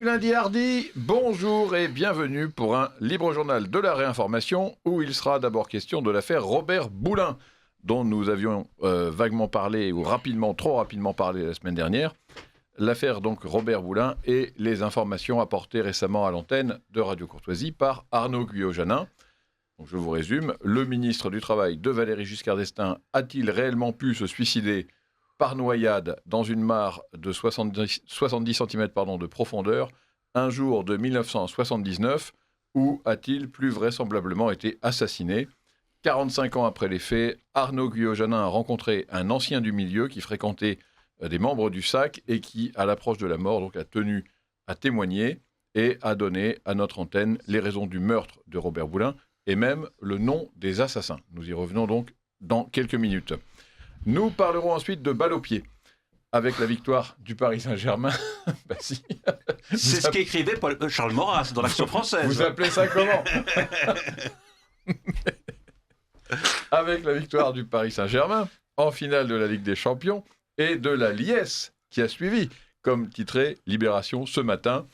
Lundi hardi, bonjour et bienvenue pour un libre journal de la réinformation où il sera d'abord question de l'affaire Robert Boulin dont nous avions vaguement parlé ou trop rapidement parlé la semaine dernière. L'affaire donc Robert Boulin et les informations apportées récemment à l'antenne de Radio Courtoisie par Arnaud Guyot-Janin. Donc je vous résume, le ministre du Travail de Valéry Giscard d'Estaing a-t-il réellement pu se suicider par noyade dans une mare de 70 cm de profondeur un jour de 1979 ou a-t-il plus vraisemblablement été assassiné ? 45 ans après les faits, Arnaud Guyot-Janin a rencontré un ancien du milieu qui fréquentait des membres du SAC et qui, à l'approche de la mort, donc, a tenu à témoigner et a donné à notre antenne les raisons du meurtre de Robert Boulin et même le nom des assassins. Nous y revenons donc dans quelques minutes. Nous parlerons ensuite de balle au pied, avec la victoire du Paris Saint-Germain. Bah si. C'est ce qu'écrivait Charles Maurras dans l'Action française. Vous appelez ça comment ? Avec la victoire du Paris Saint-Germain en finale de la Ligue des Champions et de la liesse qui a suivi, comme titrait Libération ce matin.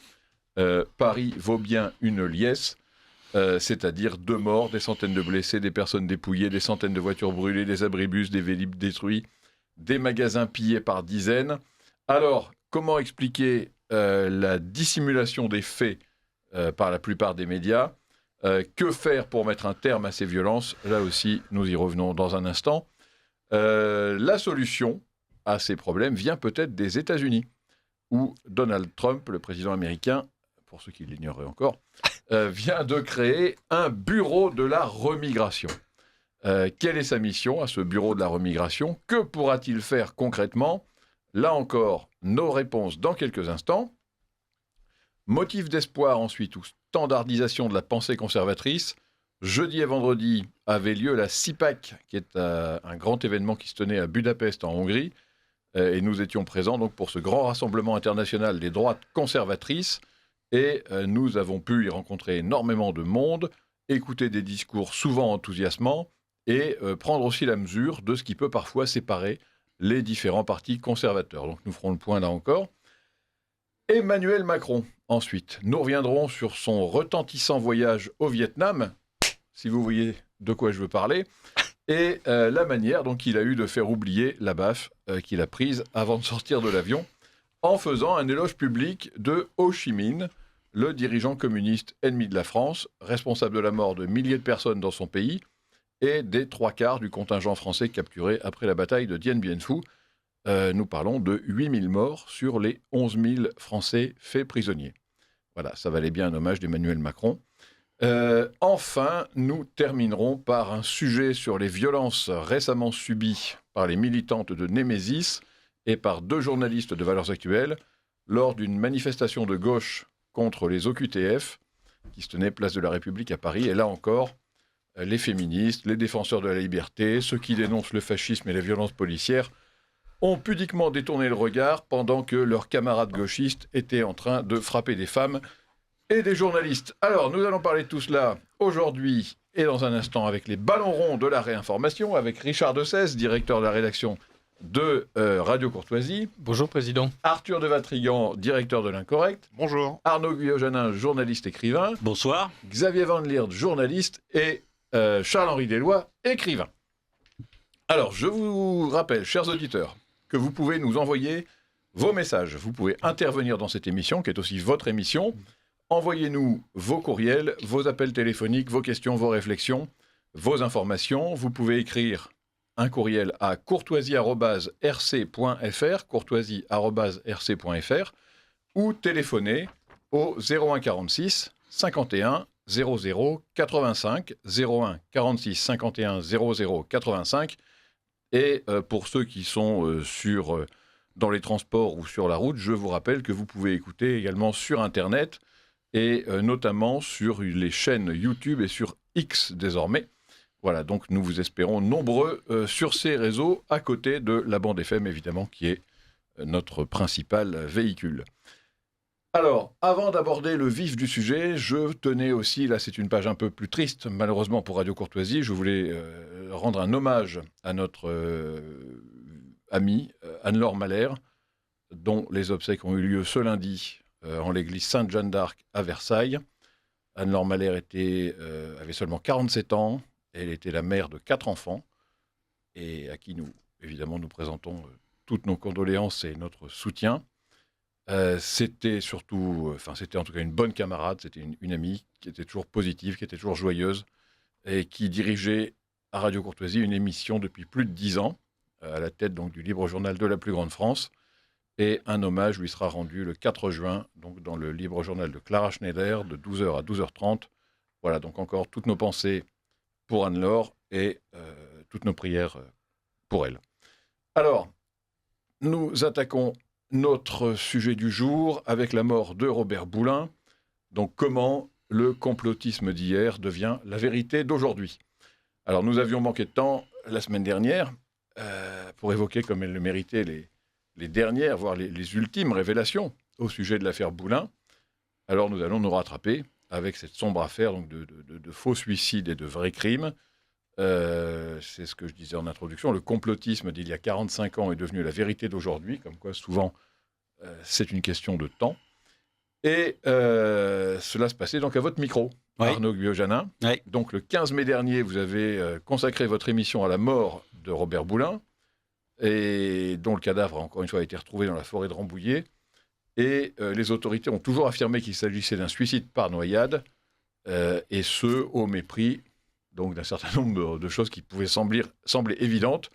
Paris vaut bien une liesse. C'est-à-dire 2 morts, des centaines de blessés, des personnes dépouillées, des centaines de voitures brûlées, des abribus, des vélib détruits, des magasins pillés par dizaines. Alors, comment expliquer la dissimulation des faits par la plupart des médias ? Que faire pour mettre un terme à ces violences ? Là aussi, nous y revenons dans un instant. La solution à ces problèmes vient peut-être des États-Unis, où Donald Trump, le président américain, pour ceux qui l'ignoraient encore, vient de créer un bureau de la remigration. Quelle est sa mission à ce bureau de la remigration ? Que pourra-t-il faire concrètement ? Là encore, nos réponses dans quelques instants. Motif d'espoir ensuite, ou standardisation de la pensée conservatrice. Jeudi et vendredi avait lieu la CIPAC, qui est un grand événement qui se tenait à Budapest en Hongrie. Et nous étions présents donc pour ce grand rassemblement international des droites conservatrices. Et nous avons pu y rencontrer énormément de monde, écouter des discours souvent enthousiasmants et prendre aussi la mesure de ce qui peut parfois séparer les différents partis conservateurs. Donc nous ferons le point là encore. Emmanuel Macron, ensuite. Nous reviendrons sur son retentissant voyage au Vietnam, si vous voyez de quoi je veux parler, et la manière donc qu'il a eu de faire oublier la baffe qu'il a prise avant de sortir de l'avion, en faisant un éloge public de Ho Chi Minh, le dirigeant communiste ennemi de la France, responsable de la mort de milliers de personnes dans son pays et des 3/4 du contingent français capturé après la bataille de Dien Bien Phu. Nous parlons de 8000 morts sur les 11 000 Français faits prisonniers. Voilà, ça valait bien un hommage d'Emmanuel Macron. Enfin, nous terminerons par un sujet sur les violences récemment subies par les militantes de Némésis et par 2 journalistes de Valeurs Actuelles lors d'une manifestation de gauche contre les OQTF, qui se tenait place de la République à Paris. Et là encore, les féministes, les défenseurs de la liberté, ceux qui dénoncent le fascisme et les violences policières, ont pudiquement détourné le regard pendant que leurs camarades gauchistes étaient en train de frapper des femmes et des journalistes. Alors, nous allons parler de tout cela aujourd'hui et dans un instant avec les ballons ronds de la réinformation, avec Richard Dessès, directeur de la rédaction de Radio Courtoisie. Bonjour, Président. Arthur de Vatrigan, directeur de l'Incorrect. Bonjour. Arnaud Guyot-Janin, journaliste écrivain. Bonsoir. Xavier Van Lierde, journaliste. Et Charles-Henri Deslois, écrivain. Alors, je vous rappelle, chers auditeurs, que vous pouvez nous envoyer vos messages. Vous pouvez intervenir dans cette émission, qui est aussi votre émission. Envoyez-nous vos courriels, vos appels téléphoniques, vos questions, vos réflexions, vos informations. Vous pouvez écrire un courriel à courtoisie@rc.fr, courtoisie@rc.fr, ou téléphoner au 01 46 51 00 85, 01 46 51 00 85. Et pour ceux qui sont dans les transports ou sur la route, je vous rappelle que vous pouvez écouter également sur Internet et notamment sur les chaînes YouTube et sur X désormais. Voilà, donc nous vous espérons nombreux sur ces réseaux, à côté de la bande FM, évidemment, qui est notre principal véhicule. Alors, avant d'aborder le vif du sujet, je tenais aussi, là c'est une page un peu plus triste, malheureusement pour Radio Courtoisie, je voulais rendre un hommage à notre amie Anne-Laure Mahler, dont les obsèques ont eu lieu ce lundi en l'église Sainte-Jeanne d'Arc à Versailles. Anne-Laure Mahler avait seulement 47 ans. Elle était la mère de 4 enfants et à qui évidemment, nous présentons toutes nos condoléances et notre soutien. C'était en tout cas une bonne camarade, c'était une amie qui était toujours positive, qui était toujours joyeuse et qui dirigeait à Radio Courtoisie une émission depuis plus de 10 ans, à la tête donc du Libre Journal de la plus grande France. Et un hommage lui sera rendu le 4 juin, donc dans le Libre Journal de Clara Schneider, de 12h à 12h30. Voilà, donc encore toutes nos pensées pour Anne-Laure et toutes nos prières pour elle. Alors, nous attaquons notre sujet du jour avec la mort de Robert Boulin. Donc, comment le complotisme d'hier devient la vérité d'aujourd'hui. Alors, nous avions manqué de temps la semaine dernière pour évoquer, comme elle le méritait, les dernières, voire les ultimes révélations au sujet de l'affaire Boulin. Alors, nous allons nous rattraper avec cette sombre affaire donc de faux suicides et de vrais crimes. C'est ce que je disais en introduction. Le complotisme d'il y a 45 ans est devenu la vérité d'aujourd'hui, comme quoi souvent c'est une question de temps. Et cela se passait donc à votre micro, oui. Arnaud Guyot-Janin. Oui. Donc le 15 mai dernier, vous avez consacré votre émission à la mort de Robert Boulin, et dont le cadavre, encore une fois, a été retrouvé dans la forêt de Rambouillet. Et les autorités ont toujours affirmé qu'il s'agissait d'un suicide par noyade, et ce, au mépris donc, d'un certain nombre de choses qui pouvaient sembler évidentes,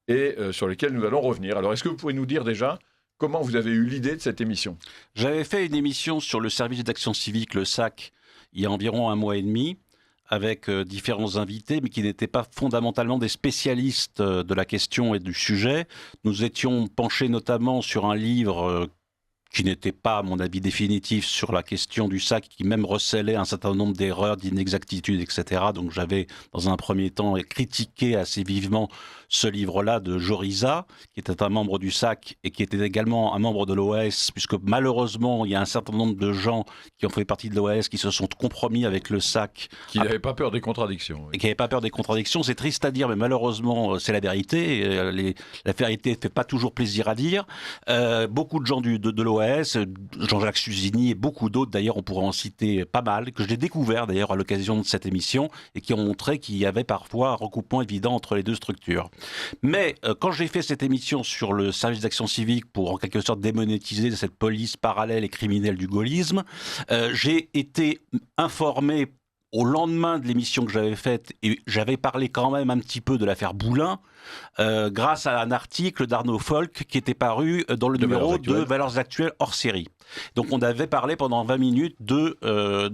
et sur lesquelles nous allons revenir. Alors, est-ce que vous pouvez nous dire déjà comment vous avez eu l'idée de cette émission ? J'avais fait une émission sur le service d'action civique, le SAC, il y a environ 1 mois et demi, avec différents invités, mais qui n'étaient pas fondamentalement des spécialistes de la question et du sujet. Nous étions penchés notamment sur un livre qui n'était pas, à mon avis, définitif sur la question du SAC, qui même recélait un certain nombre d'erreurs, d'inexactitudes, etc. Donc j'avais, dans un premier temps, critiqué assez vivement ce livre-là de Joriza, qui était un membre du SAC et qui était également un membre de l'OAS, puisque malheureusement, il y a un certain nombre de gens qui ont fait partie de l'OAS qui se sont compromis avec le SAC. Qui n'avaient pas peur des contradictions. Oui. Et qui n'avaient pas peur des contradictions. C'est triste à dire, mais malheureusement, c'est la vérité. La vérité ne fait pas toujours plaisir à dire. Beaucoup de gens de l'OAS, Jean-Jacques Susini et beaucoup d'autres, d'ailleurs, on pourrait en citer pas mal, que j'ai découvert d'ailleurs à l'occasion de cette émission et qui ont montré qu'il y avait parfois un recoupement évident entre les deux structures. Mais quand j'ai fait cette émission sur le service d'action civique pour en quelque sorte démonétiser cette police parallèle et criminelle du gaullisme, j'ai été informé au lendemain de l'émission que j'avais faite, et j'avais parlé quand même un petit peu de l'affaire Boulin, grâce à un article d'Arnaud Folk qui était paru dans le numéro de Valeurs Actuelles hors série. Donc on avait parlé pendant 20 minutes de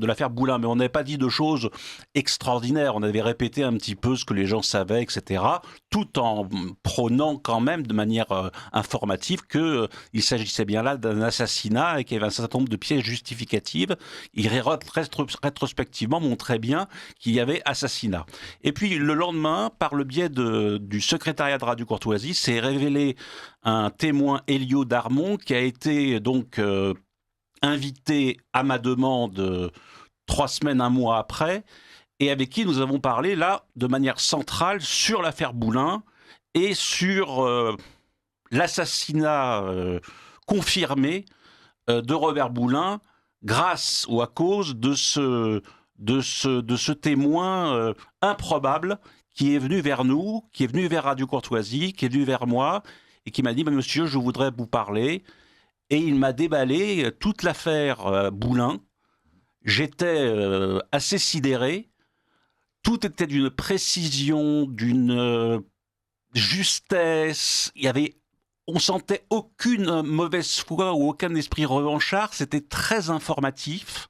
l'affaire Boulin, mais on n'avait pas dit de choses extraordinaires, on avait répété un petit peu ce que les gens savaient, etc., tout en prônant quand même de manière informative qu'il s'agissait bien là d'un assassinat et qu'il y avait un certain nombre de pièces justificatives. Il rétrospectivement montrait bien qu'il y avait assassinat. Et puis le lendemain, par le biais du secrétariat de Radio Courtoisie, s'est révélé un témoin, Elio Darmon, qui a été donc invité à ma demande 3 semaines, 1 mois après, et avec qui nous avons parlé là de manière centrale sur l'affaire Boulin et sur l'assassinat confirmé de Robert Boulin grâce ou à cause de ce témoin improbable qui est venu vers nous, qui est venu vers Radio Courtoisie, qui est venu vers moi et qui m'a dit « Monsieur, je voudrais vous parler ». Et il m'a déballé toute l'affaire Boulin. J'étais assez sidéré. Tout était d'une précision, d'une justesse. On sentait aucune mauvaise foi ou aucun esprit revanchard. C'était très informatif.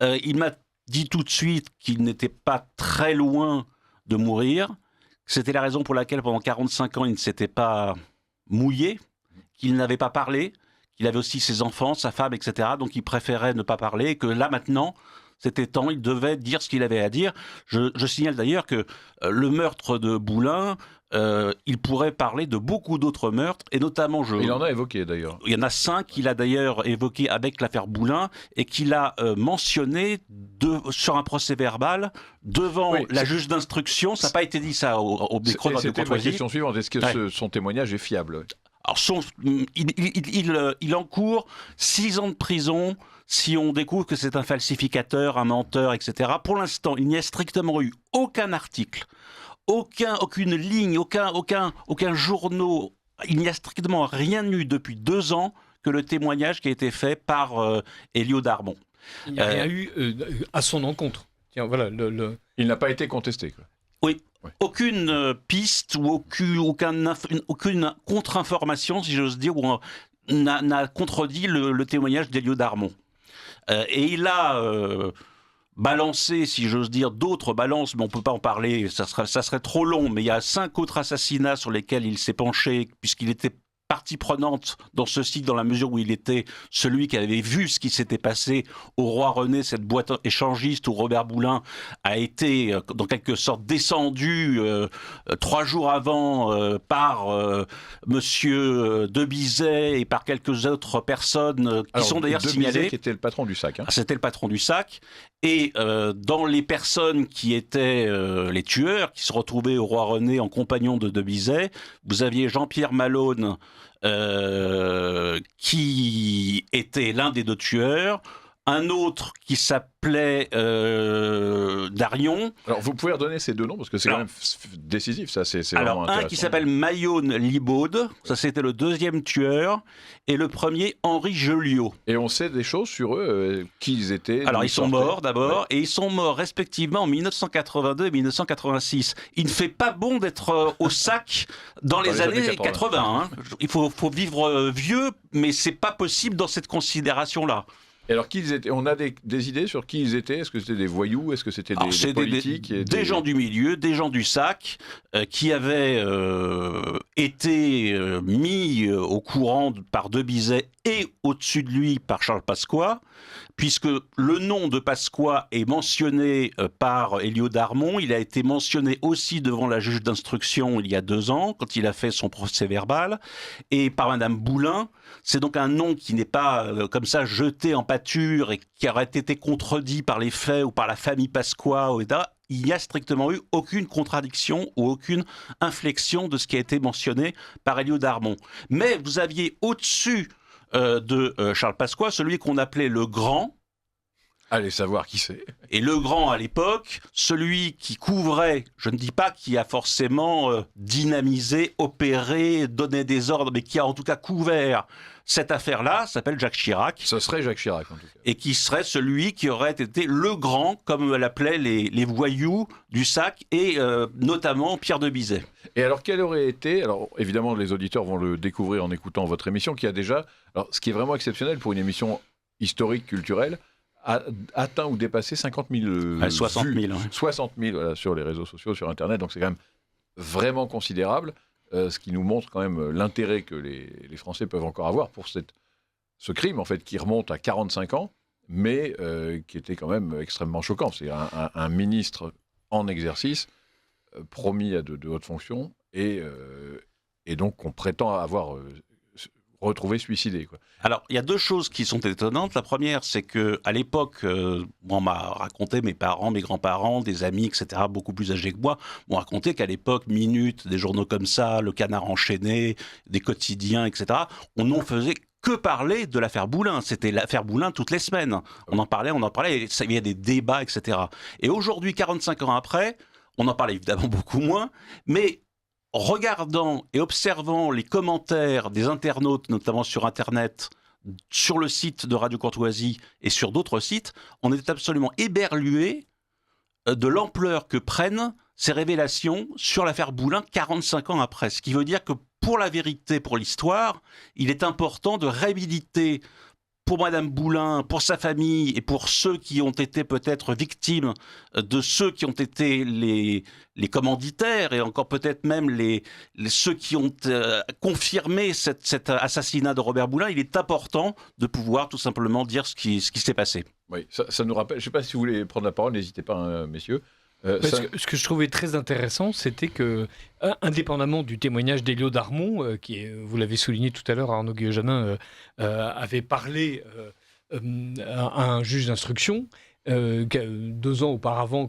Il m'a dit tout de suite qu'il n'était pas très loin de mourir. C'était la raison pour laquelle pendant 45 ans, il ne s'était pas mouillé, qu'il n'avait pas parlé, qu'il avait aussi ses enfants, sa femme, etc. Donc il préférait ne pas parler et que là maintenant, c'était temps, il devait dire ce qu'il avait à dire. Je signale d'ailleurs que le meurtre de Boulin, il pourrait parler de beaucoup d'autres meurtres, et notamment... Il en a évoqué d'ailleurs. Il y en a 5 qu'il a d'ailleurs évoqué avec l'affaire Boulin, et qu'il a mentionné sur un procès verbal devant la juge d'instruction. Ça n'a pas été dit ça au micro de Radio Courtoisie. C'était ma question suivante. Est-ce que son témoignage est fiable ? Alors, il encourt 6 ans de prison si on découvre que c'est un falsificateur, un menteur, etc. Pour l'instant, il n'y a strictement eu aucun article, aucune ligne, aucun journal. Il n'y a strictement rien eu depuis 2 ans que le témoignage qui a été fait par Elio Darmon. Il n'y a rien eu à son encontre. Tiens, voilà, Il n'a pas été contesté, quoi. Oui. Ouais. Aucune piste ou aucune contre-information, si j'ose dire, n'a contredit le témoignage d'Elio Darmon. Et il a balancé, si j'ose dire, d'autres balances, mais on ne peut pas en parler, ça serait trop long, mais il y a 5 autres assassinats sur lesquels il s'est penché, puisqu'il était partie prenante dans ceci, dans la mesure où il était celui qui avait vu ce qui s'était passé au Roi René, cette boîte échangiste où Robert Boulin a été, dans quelque sorte, descendu 3 jours avant par Monsieur de Bizet et par quelques autres personnes qui sont d'ailleurs signalées. De Bizet qui était le patron du SAC. Hein. C'était le patron du SAC. Et dans les personnes qui étaient les tueurs, qui se retrouvaient au Roi René en compagnon de Bizet, vous aviez Jean-Pierre Malone, qui était l'un des 2 tueurs, un autre qui s'appelait Darion. Alors, vous pouvez redonner ces 2 noms, parce que c'est quand même décisif, ça, c'est vraiment intéressant. Un qui s'appelle Mayone Libaude, ça c'était le 2e tueur, et le premier, Henri Joliot. Et on sait des choses sur eux, qui ils étaient. Alors, ils sont morts d'abord, et ils sont morts respectivement en 1982 et 1986. Il ne fait pas bon d'être au SAC dans les années 80. Hein. Il faut vivre vieux, mais c'est pas possible dans cette considération-là. Et alors, qui ils étaient ? On a des idées sur qui ils étaient ? Est-ce que c'était des voyous ? Est-ce que c'était des politiques ? Des gens du milieu, des gens du SAC, qui avaient été mis au courant par de Bizet et au-dessus de lui par Charles Pasqua, puisque le nom de Pasqua est mentionné par Elio Darmon. Il a été mentionné aussi devant la juge d'instruction il y a 2 ans, quand il a fait son procès verbal, et par Madame Boulin. C'est donc un nom qui n'est pas comme ça jeté en pâture et qui aurait été contredit par les faits ou par la famille Pasqua. Il n'y a strictement eu aucune contradiction ou aucune inflexion de ce qui a été mentionné par Elio Darmon. Mais vous aviez au-dessus de Charles Pasqua celui qu'on appelait le Grand. Allez savoir qui c'est. Et le Grand, à l'époque, celui qui couvrait, je ne dis pas qui a forcément dynamisé, opéré, donné des ordres, mais qui a en tout cas couvert cette affaire-là, s'appelle Jacques Chirac. Ce serait Jacques Chirac, en tout cas. Et qui serait celui qui aurait été le Grand, comme l'appelaient les voyous du SAC, et notamment Pierre de Bizet. Et alors, quel aurait été... Alors, évidemment, les auditeurs vont le découvrir en écoutant votre émission, qui a déjà... Alors, ce qui est vraiment exceptionnel pour une émission historique, culturelle, a atteint ou dépassé 50 000 60 000. vues. 60 000 voilà, sur les réseaux sociaux, sur Internet. Donc c'est quand même vraiment considérable, ce qui nous montre quand même l'intérêt que les Français peuvent encore avoir pour ce crime, en fait, qui remonte à 45 ans, mais qui était quand même extrêmement choquant. C'est un ministre en exercice, promis à de hautes fonctions, et donc qu'on prétend avoir... retrouvé suicidé, quoi. Alors, il y a 2 choses qui sont étonnantes. La première, c'est qu'à l'époque, on m'a raconté, mes parents, mes grands-parents, des amis, etc., beaucoup plus âgés que moi, m'ont raconté qu'à l'époque, Minute, des journaux comme ça, Le Canard enchaîné, des quotidiens, etc., on n'en faisait que parler de l'affaire Boulin. C'était l'affaire Boulin toutes les semaines. On en parlait, il y a des débats, etc. Et aujourd'hui, 45 ans après, on en parle évidemment beaucoup moins, mais... regardant et observant les commentaires des internautes, notamment sur Internet, sur le site de Radio Courtoisie et sur d'autres sites, on est absolument éberlué de l'ampleur que prennent ces révélations sur l'affaire Boulin 45 ans après. Ce qui veut dire que pour la vérité, pour l'histoire, il est important de réhabiliter pour Madame Boulin, pour sa famille et pour ceux qui ont été peut-être victimes de ceux qui ont été les commanditaires et encore peut-être même ceux qui ont confirmé cet assassinat de Robert Boulin, il est important de pouvoir tout simplement dire ce qui s'est passé. Oui, ça nous rappelle, je ne sais pas si vous voulez prendre la parole, n'hésitez pas, hein, messieurs. Ce que je trouvais très intéressant, c'était que, indépendamment du témoignage d'Elio Darmon, qui, vous l'avez souligné tout à l'heure, Arnaud Guillojanin avait parlé à un juge d'instruction 2 ans auparavant.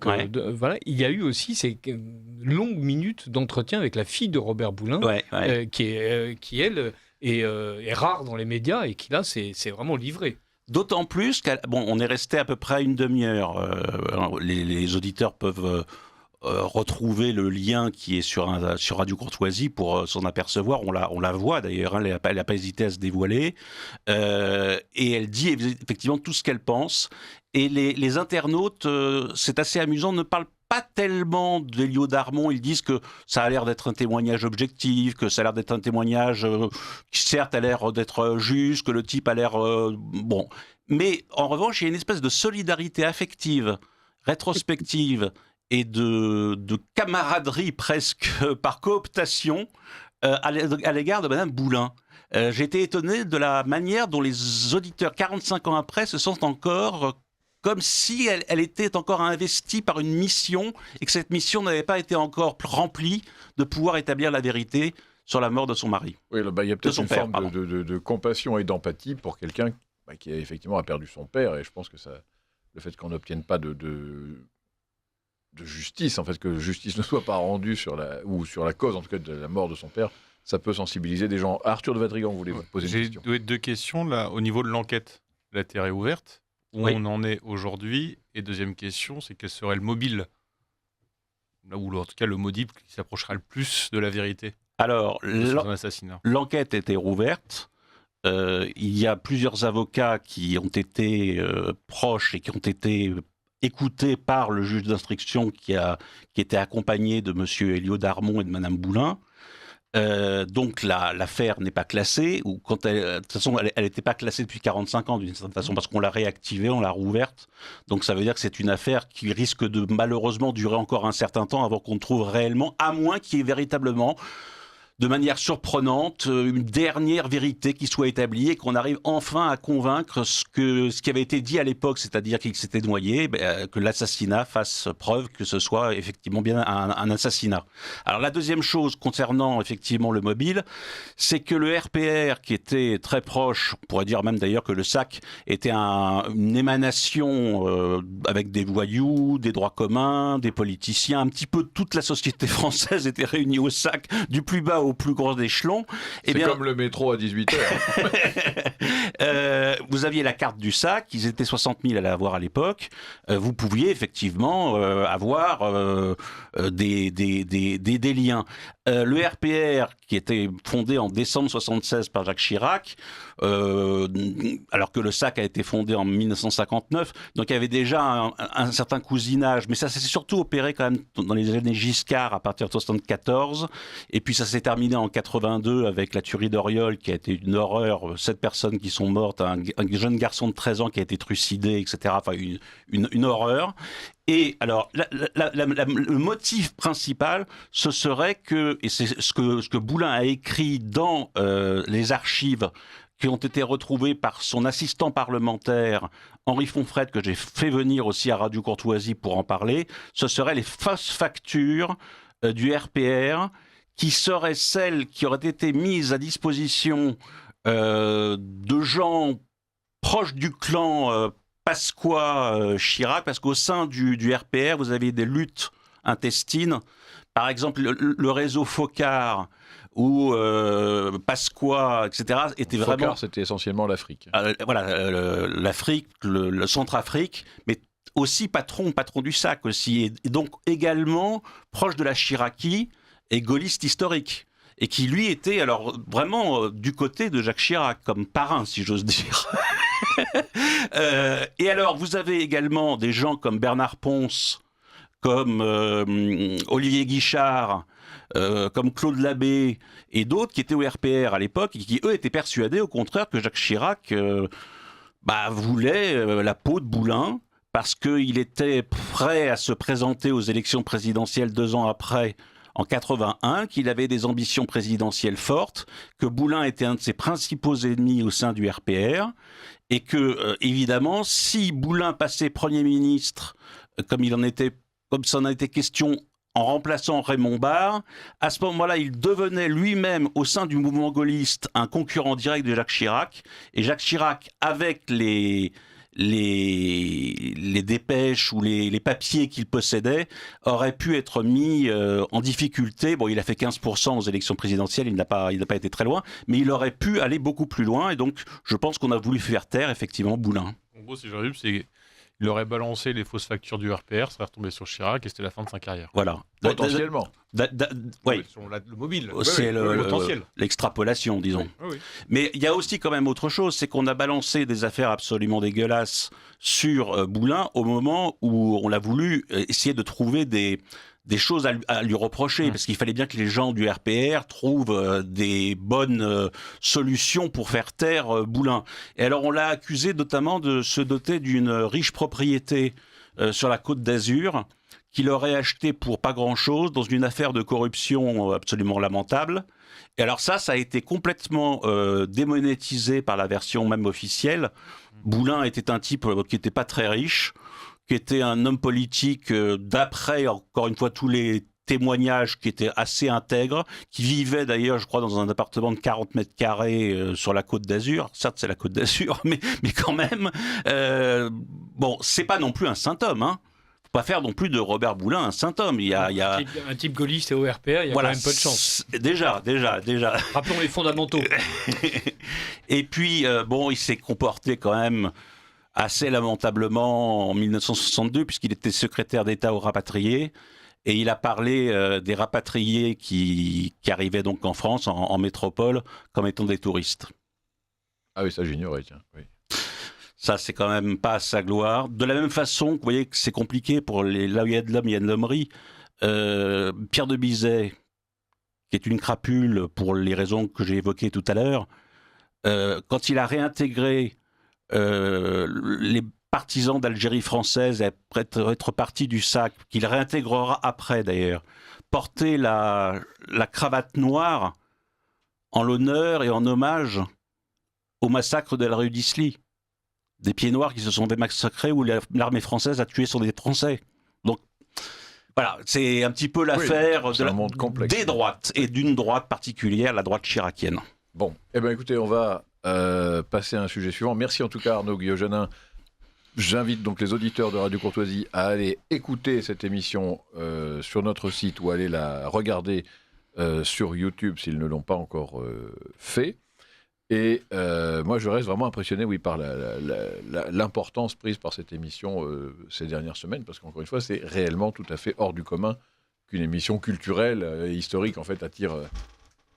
Voilà, il y a eu aussi ces longues minutes d'entretien avec la fille de Robert Boulin, qui elle est rare dans les médias et qui là c'est vraiment livré. D'autant plus on est resté à peu près une demi-heure. Les auditeurs peuvent retrouver le lien qui est sur Radio Courtoisie pour s'en apercevoir. On la voit d'ailleurs, hein, elle n'a pas hésité à se dévoiler. Et elle dit effectivement tout ce qu'elle pense. Et les internautes, c'est assez amusant, ne parlent pas tellement d'Elio Darmon. Ils disent que ça a l'air d'être un témoignage objectif, que ça a l'air d'être un témoignage qui certes a l'air d'être juste, que le type a l'air bon. Mais en revanche, il y a une espèce de solidarité affective, rétrospective et de camaraderie presque par cooptation à l'égard de Madame Boulin. J'ai été étonné de la manière dont les auditeurs, 45 ans après, se sentent encore comme si elle était encore investie par une mission et que cette mission n'avait pas été encore remplie de pouvoir établir la vérité sur la mort de son mari. Oui, il y a peut-être une forme de compassion et d'empathie pour quelqu'un qui effectivement a perdu son père, et je pense que le fait qu'on n'obtienne pas de justice, en fait, que justice ne soit pas rendue sur la cause, en tout cas, de la mort de son père, ça peut sensibiliser des gens. Arthur de Vatrigan, vous voulez vous poser une question ? J'ai deux questions, là, au niveau de l'enquête. La terre est ouverte. Où on en est aujourd'hui. Et deuxième question, c'est quel serait le mobile, ou en tout cas le mobile qui s'approchera le plus de la vérité. Alors, l'enquête était rouverte. Il y a plusieurs avocats qui ont été proches et qui ont été écoutés par le juge d'instruction qui était accompagné de M. Elio Darmon et de Mme Boulin. Donc l'affaire n'est pas classée, ou de toute façon elle n'était pas classée depuis 45 ans d'une certaine façon, parce qu'on l'a réactivée, on l'a rouverte. Donc ça veut dire que c'est une affaire qui risque de malheureusement durer encore un certain temps avant qu'on trouve réellement, à moins qu'il y ait véritablement, de manière surprenante, une dernière vérité qui soit établie et qu'on arrive enfin à convaincre ce qui avait été dit à l'époque, c'est-à-dire qu'il s'était noyé, que l'assassinat fasse preuve que ce soit effectivement bien un assassinat. Alors la deuxième chose concernant effectivement le mobile, c'est que le RPR, qui était très proche, on pourrait dire même d'ailleurs que le SAC était une émanation avec des voyous, des droits communs, des politiciens, un petit peu toute la société française était réunie au SAC, du plus bas au plus gros échelon. C'est comme le métro à 18h. Vous aviez la carte du SAC, ils étaient 60 000 à l'avoir à l'époque. Vous pouviez effectivement avoir des liens. Le RPR, qui était fondé en décembre 1976 par Jacques Chirac, alors que le SAC a été fondé en 1959, donc il y avait déjà un certain cousinage, mais ça s'est surtout opéré quand même dans les années Giscard à partir de 1974, et puis ça s'est terminé en 82 avec la tuerie d'Oriol qui a été une horreur, 7 personnes qui sont mortes, un jeune garçon de 13 ans qui a été trucidé, etc. Enfin une horreur. Et alors, le motif principal, ce serait que, et c'est ce que Boulin a écrit dans les archives qui ont été retrouvées par son assistant parlementaire, Henri Fonfrette, que j'ai fait venir aussi à Radio Courtoisie pour en parler, ce seraient les fausses factures du RPR, qui seraient celles qui auraient été mises à disposition de gens proches du clan Pasqua-Chirac, parce qu'au sein du RPR, vous avez des luttes intestines. Par exemple, le réseau Focard ou Pasqua, etc. était Focard, vraiment... c'était essentiellement l'Afrique. L'Afrique, le Centrafrique, mais aussi patron du SAC aussi, et donc également proche de la Chiraquie et gaulliste historique. Et qui, lui, était alors vraiment du côté de Jacques Chirac, comme parrain, si j'ose dire. Et alors, vous avez également des gens comme Bernard Ponce, comme Olivier Guichard, comme Claude Labbé, et d'autres qui étaient au RPR à l'époque, et qui, eux, étaient persuadés, au contraire, que Jacques Chirac voulait la peau de Boulin, parce qu'il était prêt à se présenter aux élections présidentielles 2 ans après, en 81, qu'il avait des ambitions présidentielles fortes, que Boulin était un de ses principaux ennemis au sein du RPR, et que, évidemment, si Boulin passait Premier ministre, comme ça en a été question, en remplaçant Raymond Barre, à ce moment-là, il devenait lui-même, au sein du mouvement gaulliste, un concurrent direct de Jacques Chirac, et Jacques Chirac, avec les les dépêches ou les papiers qu'il possédait auraient pu être mis en difficulté. Bon, il a fait 15% aux élections présidentielles, il n'a pas été très loin, mais il aurait pu aller beaucoup plus loin. Et donc, je pense qu'on a voulu faire taire, effectivement, Boulin. En gros, si je résume, c'est qu'il aurait balancé les fausses factures du RPR, ça serait retombé sur Chirac et c'était la fin de sa carrière. Voilà. Potentiellement. Oui. Sur le mobile. C'est le potentiel. L'extrapolation, disons. Oui. Mais il y a aussi quand même autre chose, c'est qu'on a balancé des affaires absolument dégueulasses sur Boulin au moment où on a voulu essayer de trouver des choses à lui reprocher, parce qu'il fallait bien que les gens du RPR trouvent des bonnes solutions pour faire taire Boulin. Et alors on l'a accusé notamment de se doter d'une riche propriété sur la Côte d'Azur, qu'il aurait acheté pour pas grand-chose dans une affaire de corruption absolument lamentable. Et alors ça a été complètement démonétisé par la version même officielle. Boulin était un type qui n'était pas très riche, qui était un homme politique d'après, encore une fois, tous les témoignages, qui était assez intègre, qui vivait d'ailleurs, je crois, dans un appartement de 40 mètres carrés sur la Côte d'Azur. Certes, c'est la Côte d'Azur, mais quand même, bon, c'est pas non plus un saint homme, hein. Pas faire non plus de Robert Boulin un saint homme. Il y a... Un type gaulliste et au RPR, il y a quand même peu de chance. Déjà. Rappelons les fondamentaux. Et puis, bon, il s'est comporté quand même assez lamentablement en 1962, puisqu'il était secrétaire d'État aux rapatriés. Et il a parlé des rapatriés qui arrivaient donc en France, en métropole, comme étant des touristes. Ah oui, ça j'ignorais, tiens. Oui. Ça, c'est quand même pas à sa gloire. De la même façon, vous voyez que c'est compliqué pour là où il y a de l'homme, il y a de l'hommerie. Pierre de Bizet, qui est une crapule pour les raisons que j'ai évoquées tout à l'heure, quand il a réintégré les partisans d'Algérie française après être parti du sac, qu'il réintégrera après d'ailleurs, porter la cravate noire en l'honneur et en hommage au massacre de la rue d'Isly. Des pieds noirs qui se sont démassacrés où l'armée française a tué sur des Français. Donc, voilà, c'est un petit peu l'affaire des droites, et d'une droite particulière, la droite chiracienne. Bon, eh bien écoutez, on va passer à un sujet suivant. Merci en tout cas Arnaud Guillogenin. J'invite donc les auditeurs de Radio Courtoisie à aller écouter cette émission sur notre site ou aller la regarder sur YouTube s'ils ne l'ont pas encore fait. Et moi, je reste vraiment impressionné, oui, par l'importance prise par cette émission ces dernières semaines, parce qu'encore une fois, c'est réellement tout à fait hors du commun qu'une émission culturelle et historique, en fait, attire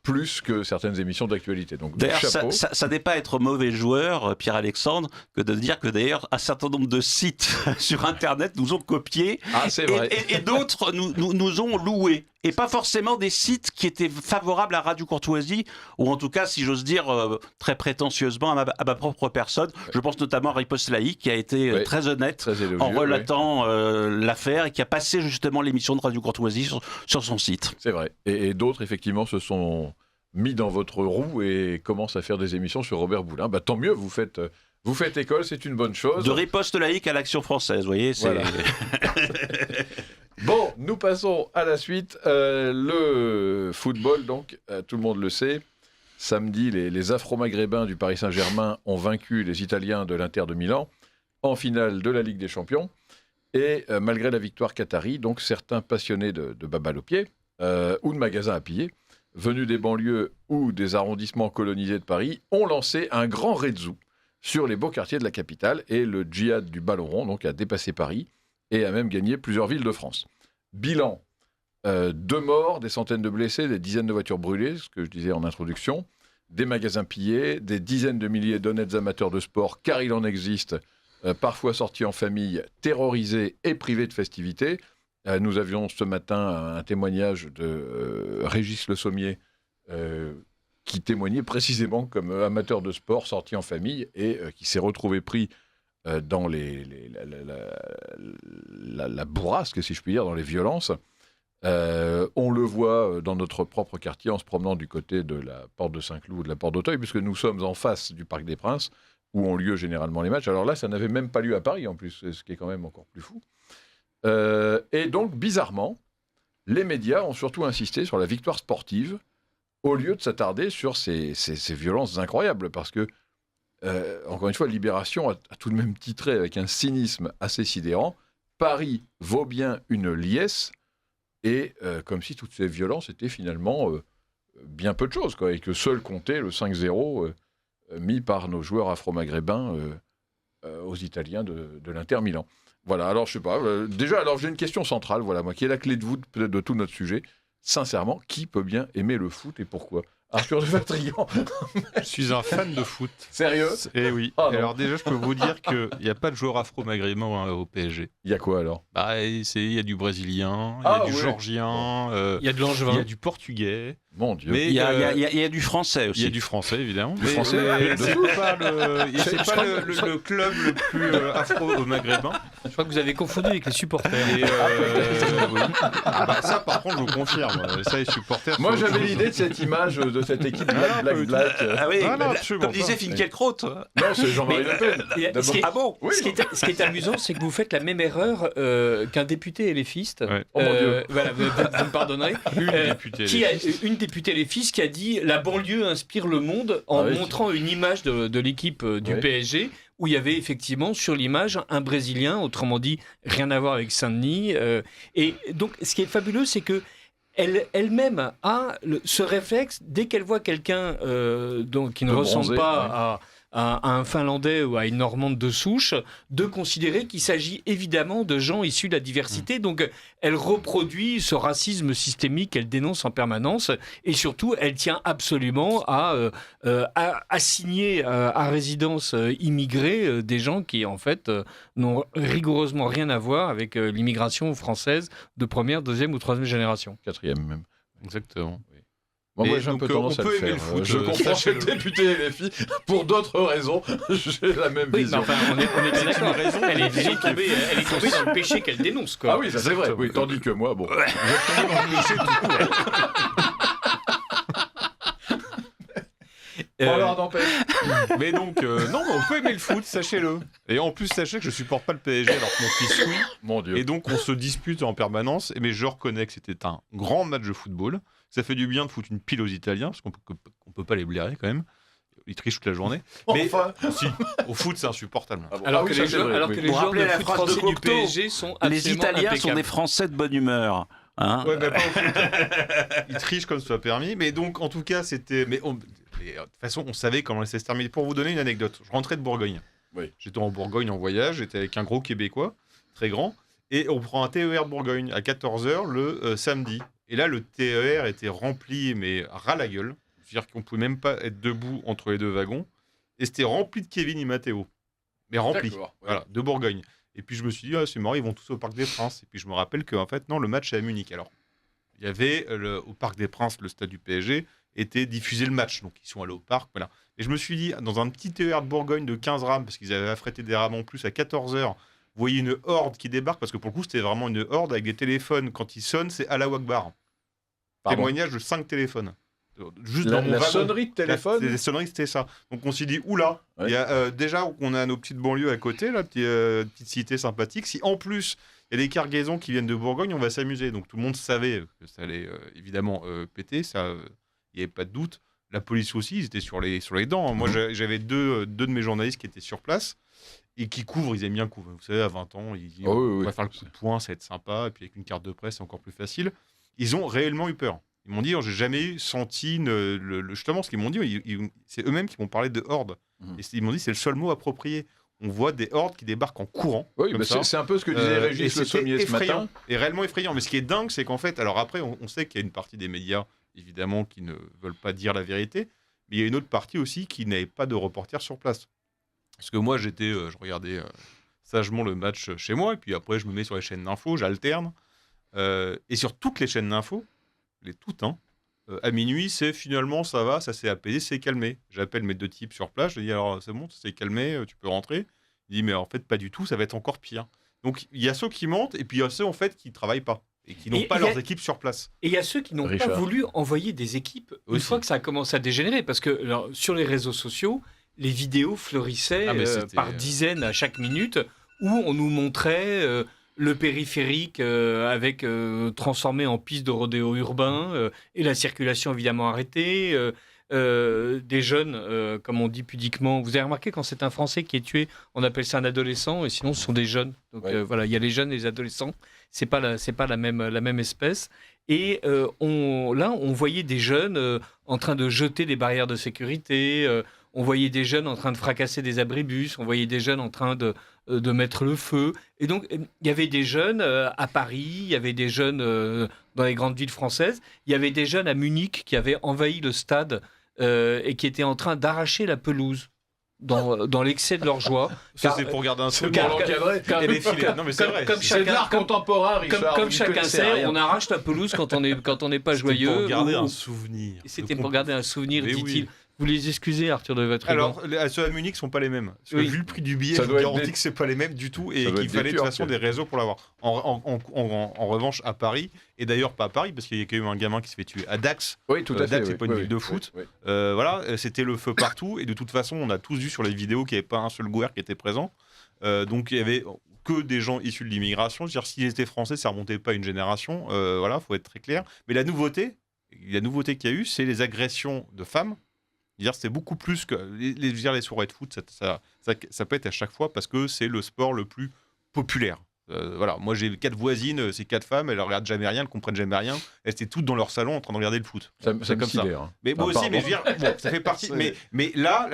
plus que certaines émissions d'actualité. Donc, d'ailleurs, chapeau. Ça n'est pas être mauvais joueur, Pierre-Alexandre, que de dire que d'ailleurs, un certain nombre de sites sur Internet nous ont copiés, c'est vrai. et d'autres nous ont loués. Et pas forcément des sites qui étaient favorables à Radio Courtoisie, ou en tout cas, si j'ose dire, très prétentieusement à ma propre personne. Je pense notamment à Riposte Laïque, qui a été très honnête, très élogieux, en relatant l'affaire, et qui a passé justement l'émission de Radio Courtoisie sur son site. C'est vrai. Et d'autres, effectivement, se sont mis dans votre roue et commencent à faire des émissions sur Robert Boulin. Bah, tant mieux, vous faites école, c'est une bonne chose. De Riposte Laïque à l'Action française, vous voyez, c'est... Voilà. Bon, nous passons à la suite. Le football, donc, tout le monde le sait. Samedi, les Afro-Maghrébins du Paris Saint-Germain ont vaincu les Italiens de l'Inter de Milan en finale de la Ligue des Champions. Et malgré la victoire qatari, donc certains passionnés de baballe au pied ou de magasins à piller, venus des banlieues ou des arrondissements colonisés de Paris, ont lancé un grand redzout sur les beaux quartiers de la capitale. Et le djihad du ballon rond donc, a dépassé Paris et a même gagné plusieurs villes de France. Bilan, 2 morts, des centaines de blessés, des dizaines de voitures brûlées, ce que je disais en introduction, des magasins pillés, des dizaines de milliers d'honnêtes amateurs de sport, car il en existe, parfois sortis en famille, terrorisés et privés de festivités. Nous avions ce matin un témoignage de Régis Le Sommier, qui témoignait précisément comme amateur de sport sorti en famille et qui s'est retrouvé pris dans la bourrasque, si je puis dire, dans les violences. On le voit dans notre propre quartier en se promenant du côté de la porte de Saint-Cloud ou de la porte d'Auteuil, puisque nous sommes en face du Parc des Princes, où ont lieu généralement les matchs. Alors là, ça n'avait même pas lieu à Paris, en plus, ce qui est quand même encore plus fou. Et donc, bizarrement, les médias ont surtout insisté sur la victoire sportive, au lieu de s'attarder sur ces violences incroyables, parce que encore une fois, Libération a tout de même titré avec un cynisme assez sidérant « Paris vaut bien une liesse », et comme si toutes ces violences étaient finalement bien peu de choses, quoi, et que seul comptait le 5-0 mis par nos joueurs afro-maghrébins aux Italiens de l'Inter Milan. Voilà, alors je sais pas, déjà, alors j'ai une question centrale, voilà, moi, qui est la clé de voûte peut-être de tout notre sujet. Sincèrement, qui peut bien aimer le foot et pourquoi ? Arthur de Vatrigan. Je suis un fan de foot. Sérieux ? Eh oui. Ah, et alors déjà, je peux vous dire qu'il n'y a pas de joueur afro-maghrébin au PSG. Il y a quoi alors ? Bah, il y a du Brésilien, il y a du Géorgien, il y a de il y Langevin. a du Portugais. Mon Dieu. Mais Il y a du français aussi. Il y a du français, évidemment. Du français c'est pas le club le plus afro-maghrébin. Je crois que vous avez confondu avec les supporters. Et oui. Bah, ça, par contre, je vous confirme. Ça, les supporters. Moi, sont j'avais autre chose. l'idée de cette image de cette équipe Black. Ah oui, Ah non, absolument comme disait pas. Finkielkraut. Non, c'est Jean-Marie Le Pen. Ce qui est- Ah bon ? Oui. Ce qui est amusant, c'est que vous faites la même erreur qu'un député LFiste. Ouais. Oh mon Dieu. Voilà, vous me pardonnerez. Une députée. Une députée LFiste qui a dit la banlieue inspire le monde en Ah oui. montrant une image de l'équipe du Oui. PSG où il y avait effectivement sur l'image un Brésilien, autrement dit rien à voir avec Saint-Denis. Et donc ce qui est fabuleux, c'est que elle-même a ce réflexe dès qu'elle voit quelqu'un qui ne De ressemble bronzé, pas à un Finlandais ou à une Normande de souche, de considérer qu'il s'agit évidemment de gens issus de la diversité. Donc, elle reproduit ce racisme systémique qu'elle dénonce en permanence. Et surtout, elle tient absolument à assigner à résidence immigrée des gens qui, en fait, n'ont rigoureusement rien à voir avec l'immigration française de première, deuxième ou troisième génération. Quatrième même. Exactement. Moi, Et j'ai un donc, peu tendance on à le peut aimer faire. le foot, Je comprends sachez-le. cette députée LFI pour d'autres raisons. J'ai la même Oui, mais vision. enfin, on est bien C'est d'accord. une raison Elle est qui- tombée dans le péché qu'elle dénonce, quoi. Ah oui, ça c'est vrai. Oui, tandis que moi, bon. Bon, alors, n'empêche. Mais donc, non, mais on peut aimer le foot, sachez-le. Et en plus, sachez que je supporte pas le PSG alors que mon fils oui. Mon Dieu. Et donc, on se dispute en permanence. Mais je reconnais que c'était un grand match de football. Ça fait du bien de foutre une pile aux Italiens, parce qu'on peut pas les blairer quand même. Ils trichent toute la journée. Mais Enfin. si, au foot, c'est insupportable. Ah bon. Alors Ah que oui, ça, les c'est joueurs, vrai, alors oui. que les Pour joueurs rappeler de la foot phrase de français du Cocteau, PSG sont Les absolument Italiens sont impeccables. des Français de bonne humeur. Hein. Ouais, mais pas au foot. Ils trichent comme ça permis. Mais donc, en tout cas, c'était. Mais de toute façon, on savait comment ça se terminer. Pour vous donner une anecdote, je rentrais de Bourgogne. Oui. J'étais en Bourgogne en voyage, j'étais avec un gros Québécois, très grand, et on prend un TER de Bourgogne à 14h le samedi. Et là, le TER était rempli, mais ras la gueule. C'est-à-dire qu'on ne pouvait même pas être debout entre les deux wagons. Et c'était rempli de Kevin et Matteo. Mais rempli. D'accord, ouais. Voilà, de Bourgogne. Et puis je me suis dit, ah, c'est marrant, ils vont tous au Parc des Princes. Et puis je me rappelle qu'en fait, non, le match est à Munich. Alors, il y avait au Parc des Princes, le stade du PSG, était diffusé le match. Donc ils sont allés au parc, voilà. Et je me suis dit, dans un petit TER de Bourgogne de 15 rames, parce qu'ils avaient affrété des rames en plus à 14h, vous voyez une horde qui débarque, parce que pour le coup, c'était vraiment une horde avec des téléphones. Quand ils sonnent, c'est Allahu Akbar. Pardon. Témoignage de 5 téléphones. Juste La, dans mon la wagon. sonnerie de téléphone. Les sonneries, c'était ça. Donc on s'est dit, oula, Ouais. il y a, déjà on a nos petites banlieues à côté, là, petite cité sympathique. Si en plus il y a des cargaisons qui viennent de Bourgogne, on va s'amuser. Donc tout le monde savait que ça allait évidemment péter, ça, il n'y avait pas de doute. La police aussi, ils étaient sur les dents. Moi, j'avais deux de mes journalistes qui étaient sur place et qui couvrent, ils aiment bien couvrir. Vous savez, à 20 ans, ils disent, Oh, oui, on oui. va faire le coup de poing, ça va être sympa. Et puis avec une carte de presse, c'est encore plus facile. Ils ont réellement eu peur. Ils m'ont dit, j'ai jamais senti justement ce qu'ils m'ont dit. C'est eux-mêmes qui m'ont parlé de horde. Mhm. Et ils m'ont dit, c'est le seul mot approprié. On voit des hordes qui débarquent en courant. Oui, comme mais ça. c'est un peu ce que disait Et Régis Le c'était Sommier ce effrayant, matin. et réellement effrayant. Mais ce qui est dingue, c'est qu'en fait, alors après, on sait qu'il y a une partie des médias, évidemment, qui ne veulent pas dire la vérité, mais il y a une autre partie aussi qui n'avait pas de reporter sur place. Parce que moi, je regardais sagement le match chez moi, et puis après, je me mets sur les chaînes d'infos, j'alterne. Et sur toutes les chaînes d'infos, les toutes, hein, à minuit, c'est finalement, ça va, ça s'est apaisé, c'est calmé. J'appelle mes deux types sur place, je dis alors, c'est bon, ça s'est calmé, tu peux rentrer. Il dit, mais en fait, pas du tout, ça va être encore pire. Donc, il y a ceux qui mentent, et puis il y a ceux, en fait, qui ne travaillent pas, et qui n'ont Et pas il y a- leurs équipes sur place. Et il y a ceux qui n'ont pas Richard. voulu envoyer des équipes une Aussi. fois que ça a commencé à dégénérer. Parce que alors, sur les réseaux sociaux, les vidéos fleurissaient Ah, mais c'était, par dizaines à chaque minute où on nous montrait le périphérique transformé en piste de rodéo urbain et la circulation évidemment arrêtée. des jeunes, comme on dit pudiquement. Vous avez remarqué, quand c'est un Français qui est tué, on appelle ça un adolescent, et sinon ce sont des jeunes. Donc voilà, il y a les jeunes et les adolescents. C'est pas la même espèce. Et on voyait des jeunes en train de jeter des barrières de sécurité. On voyait des jeunes en train de fracasser des abribus. On voyait des jeunes en train de mettre le feu. Et donc, il y avait des jeunes à Paris, il y avait des jeunes dans les grandes villes françaises, il y avait des jeunes à Munich qui avaient envahi le stade et qui étaient en train d'arracher la pelouse dans l'excès de leur joie. Ça, c'est pour garder un souvenir. Et les filets. Non, mais c'est vrai. C'est de l'art contemporain, Richard. Comme chacun sait, on arrache la pelouse quand on n'est pas joyeux. C'était pour garder un souvenir. C'était pour garder un souvenir, Mais dit-il. oui. Vous les excusez, Arthur de Vatrigan. Alors, ceux à Munich sont pas les mêmes. Parce que vu le prix du billet, Ça je vous doit être garantis des- que c'est pas les mêmes du tout et Ça doit qu'il être fallait des de toute Turcs. façon des réseaux pour l'avoir. En revanche, à Paris, et d'ailleurs pas à Paris, parce qu'il y a quand même un gamin qui se fait tuer à Dax. Oui, tout à fait. Dax, c'est oui, pas une oui, ville de oui, foot. oui. Voilà, c'était le feu partout et de toute façon, on a tous vu sur les vidéos qu'il n'y avait pas un seul gouvernement qui était présent. Donc il y avait que des gens issus de l'immigration. C'est-à-dire s'ils étaient français, ça remontait pas à une génération. Voilà, faut être très clair. Mais la nouveauté qu'il y a eu, c'est les agressions de femmes. C'est beaucoup plus que les soirées de foot, ça peut être à chaque fois parce que c'est le sport le plus populaire. Voilà, moi j'ai 4 voisines, c'est 4 femmes, elles ne regardent jamais rien, elles ne comprennent jamais rien, elles étaient toutes dans leur salon en train de regarder le foot. Ça C'est me comme ça. sidère, hein. Mais moi Ah, aussi, mais pardon. je veux dire, bon, ça fait partie. mais là,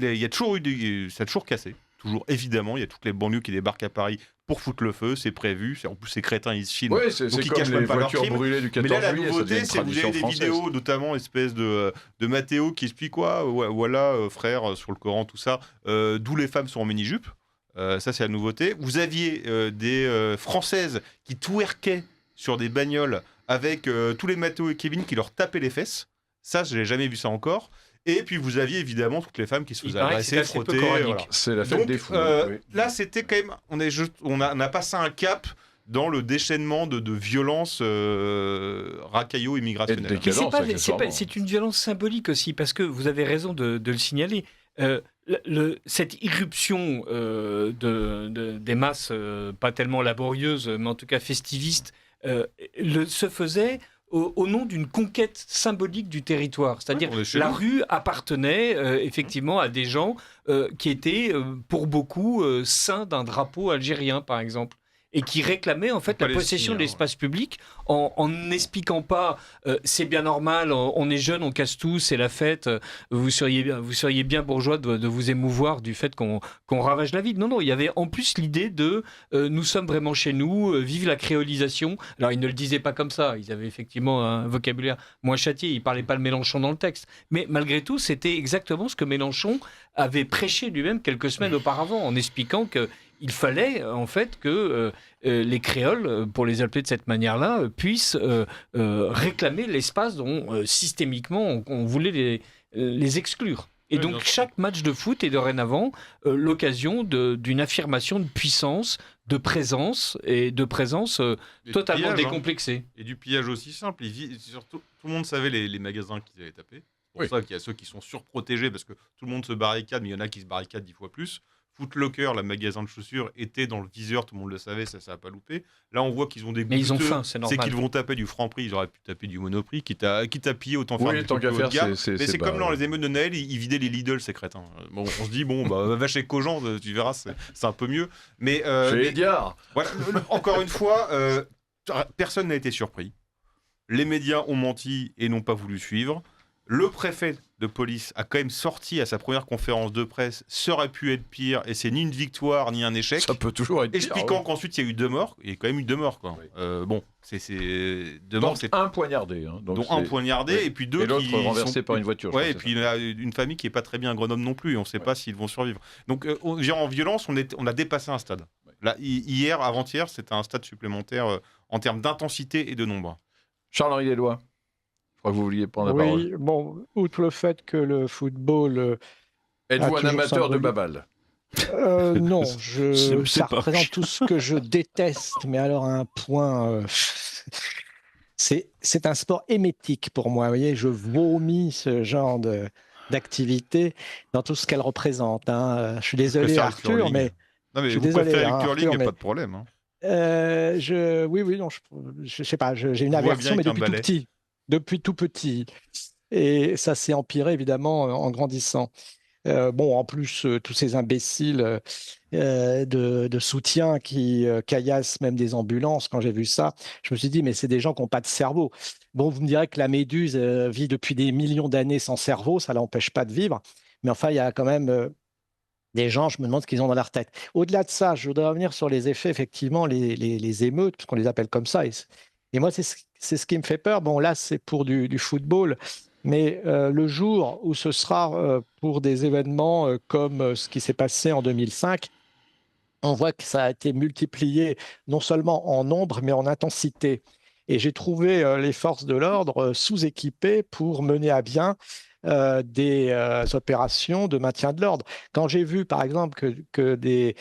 il y a toujours eu ça a toujours cassé. Toujours, évidemment, il y a toutes les banlieues qui débarquent à Paris pour foutre le feu, c'est prévu. En plus, ces crétins, ils se filment. Oui, c'est Donc, ils comme cachent les même pas leurs voitures crimes. brûlées du 14 Mais là, la juillet, ça devient nouveauté, une c'est que vous tradition avez des française. vidéos, notamment espèce de Mathéo qui explique quoi, voilà, frère, sur le Coran, tout ça, d'où les femmes sont en mini-jupe. Ça, c'est la nouveauté. Vous aviez des Françaises qui twerkaient sur des bagnoles avec tous les Mathéo et Kevin qui leur tapaient les fesses. Ça, je n'ai jamais vu ça encore. Et puis, vous aviez évidemment toutes les femmes qui se Il faisaient paraît que c'est agresser, assez peu frotter. coranique. Voilà. C'est la fête Donc, des fous. oui. là, c'était quand même. On a passé un cap dans le déchaînement de violences racaillo Et de immigrationnelles. Mais décadence, accessoirement. c'est une violence symbolique aussi, parce que vous avez raison de le signaler. Cette irruption des masses, pas tellement laborieuses, mais en tout cas festivistes, se faisait au nom d'une conquête symbolique du territoire. C'est-à-dire on est chez la nous. rue appartenait effectivement à des gens qui étaient, pour beaucoup, saints d'un drapeau algérien, par exemple, et qui réclamaient en fait la Palestinien, possession de ouais. l'espace public en n'expliquant pas c'est bien normal, on est jeune, on casse tout, c'est la fête, vous seriez bien bourgeois de vous émouvoir du fait qu'on ravage la ville. Non, il y avait en plus l'idée de nous sommes vraiment chez nous, vive la créolisation. Alors ils ne le disaient pas comme ça, ils avaient effectivement un vocabulaire moins châtié, ils ne parlaient pas le Mélenchon dans le texte. Mais malgré tout, c'était exactement ce que Mélenchon avait prêché lui-même quelques semaines auparavant, en expliquant qu'il fallait en fait que les créoles, pour les appeler de cette manière-là, puissent réclamer l'espace dont systémiquement on voulait les exclure. Et Oui, donc bien sûr. chaque match de foot est dorénavant l'occasion d'une affirmation de puissance, de présence, et de présence Et de totalement pillage, hein. décomplexée. Et du pillage aussi simple. Surtout, tout le monde savait les magasins qu'ils avaient tapés. C'est pour Oui. ça qu'il y a ceux qui sont surprotégés parce que tout le monde se barricade, mais il y en a qui se barricadent 10 fois plus. Foot Locker, le magasin de chaussures, était dans le viseur, tout le monde le savait, ça n'a pas loupé. Là, on voit qu'ils ont des Mais ils ont goûteux, faim, c'est normal. C'est qu'ils vont taper du Franprix, ils auraient pu taper du Monoprix, quitte à piller, autant faire Oui, du tant truc qu'à haut de faire, gamme. c'est Mais c'est pas- comme dans les émeutes de Noël, ils vidaient les Lidl, ces crétins. Bon, on se dit, bon, va chez Cogent, tu verras, c'est un peu mieux. Mais, Chez mais- les diards. voilà, encore une fois, personne n'a été surpris. Les médias ont menti et n'ont pas voulu suivre. Le préfet de police a quand même sorti à sa première conférence de presse, ça aurait pu être pire et c'est ni une victoire ni un échec. Ça peut toujours être pire, Expliquant oui. qu'ensuite il y a eu 2 morts. Il y a quand même eu 2 morts. Quoi. Oui. Bon, c'est 2 Donc, morts, c'est un poignardé. Hein. Donc, dont un c'est- poignardé oui. et puis 2 Et l'autre qui renversé sont- par une voiture. je Ouais, crois et que puis il y a une famille qui est pas très bien à Grenoble non plus. Et on ne sait Ouais. pas s'ils vont survivre. Donc en violence, on a dépassé un stade. Ouais. Là, hier, avant-hier, c'était un stade supplémentaire en termes d'intensité et de nombre. Charles-Henri Deslois, je crois que vous vouliez prendre la parole. Oui, bon, outre le fait que le football, Êtes-vous un toujours amateur de symbolique. Babal? non, C'est ça pas- représente tout ce que je déteste, mais alors à un point, c'est un sport émétique pour moi. Vous voyez, je vomis ce genre d'activité dans tout ce qu'elle représente. Hein. Je suis désolé, préfère le Arthur, curling. mais Non, mais Je suis vous désolé, préférez hein, le curling, il Arthur, n'y a mais- pas de problème. Hein. oui, non, je sais pas, j'ai une On voit aversion, bien mais qu'un depuis tout balai. petit. Depuis tout petit. Et ça s'est empiré évidemment en grandissant. Bon, en plus, tous ces imbéciles de soutien qui caillassent même des ambulances, quand j'ai vu ça, je me suis dit, mais c'est des gens qui n'ont pas de cerveau. Bon, vous me direz que la méduse vit depuis des millions d'années sans cerveau, ça ne l'empêche pas de vivre. Mais enfin, il y a quand même des gens, je me demande ce qu'ils ont dans leur tête. Au-delà de ça, je voudrais revenir sur les effets, effectivement, les émeutes, parce qu'on les appelle comme ça. Et moi, c'est ce qui me fait peur. Bon, là, c'est pour du football. Mais le jour où ce sera pour des événements comme ce qui s'est passé en 2005, on voit que ça a été multiplié non seulement en nombre, mais en intensité. Et j'ai trouvé les forces de l'ordre sous-équipées pour mener à bien des opérations de maintien de l'ordre. Quand j'ai vu, par exemple, que des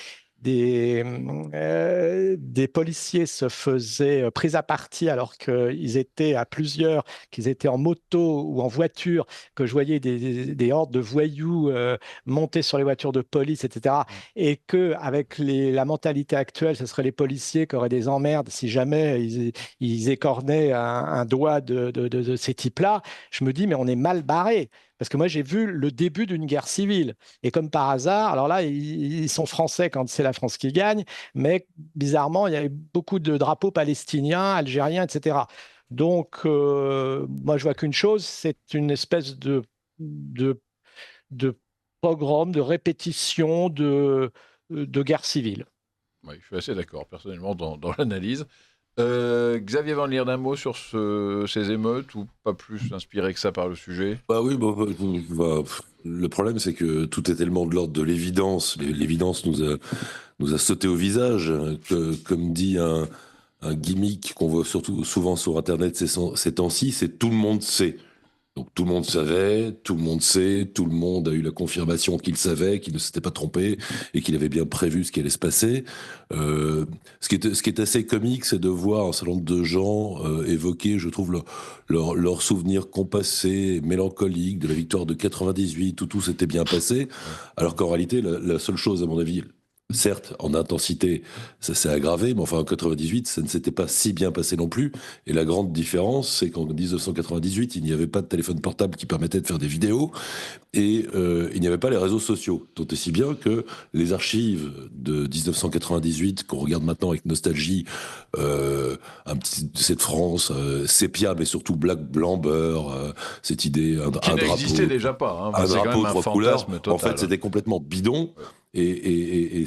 policiers se faisaient prise à partie alors qu'ils étaient à plusieurs, qu'ils étaient en moto ou en voiture, que je voyais des hordes de voyous monter sur les voitures de police, etc. Et qu'avec la mentalité actuelle, ce seraient les policiers qui auraient des emmerdes si jamais ils écornaient un doigt de ces types-là, je me dis, mais on est mal barré. Parce que moi, j'ai vu le début d'une guerre civile. Et comme par hasard, alors là, ils sont français quand c'est la France qui gagne, mais bizarrement, il y avait beaucoup de drapeaux palestiniens, algériens, etc. Donc, moi, je vois qu'une chose, c'est une espèce de, de pogrom, de répétition de guerre civile. Oui, je suis assez d'accord, personnellement, dans l'analyse. Xavier Van Lier, d'un mot sur ces émeutes, ou pas plus inspiré que ça par le sujet? Oui, le problème, c'est que tout est tellement de l'ordre de l'évidence. L'évidence nous a sauté au visage. Comme dit un gimmick qu'on voit surtout souvent sur Internet ces temps-ci, c'est tout le monde sait. Donc tout le monde savait, tout le monde sait, tout le monde a eu la confirmation qu'il savait, qu'il ne s'était pas trompé et qu'il avait bien prévu ce qui allait se passer. Ce qui est assez comique, c'est de voir un certain nombre de gens évoquer, je trouve, leurs souvenirs compassés, mélancoliques de la victoire de 98, où tout s'était bien passé, alors qu'en réalité, la seule chose, à mon avis, certes, en intensité, ça s'est aggravé, mais enfin en 98, ça ne s'était pas si bien passé non plus. Et la grande différence, c'est qu'en 1998, il n'y avait pas de téléphone portable qui permettait de faire des vidéos, et il n'y avait pas les réseaux sociaux. Tant et si bien que les archives de 1998, qu'on regarde maintenant avec nostalgie, un petit cette France sépia, mais surtout black, blanc, beurre, cette idée, un Qui drapeau, n'existait déjà pas. Hein. un C'est quand drapeau, même un 3 couleurs. fantasme total. En fait, c'était complètement bidon. Et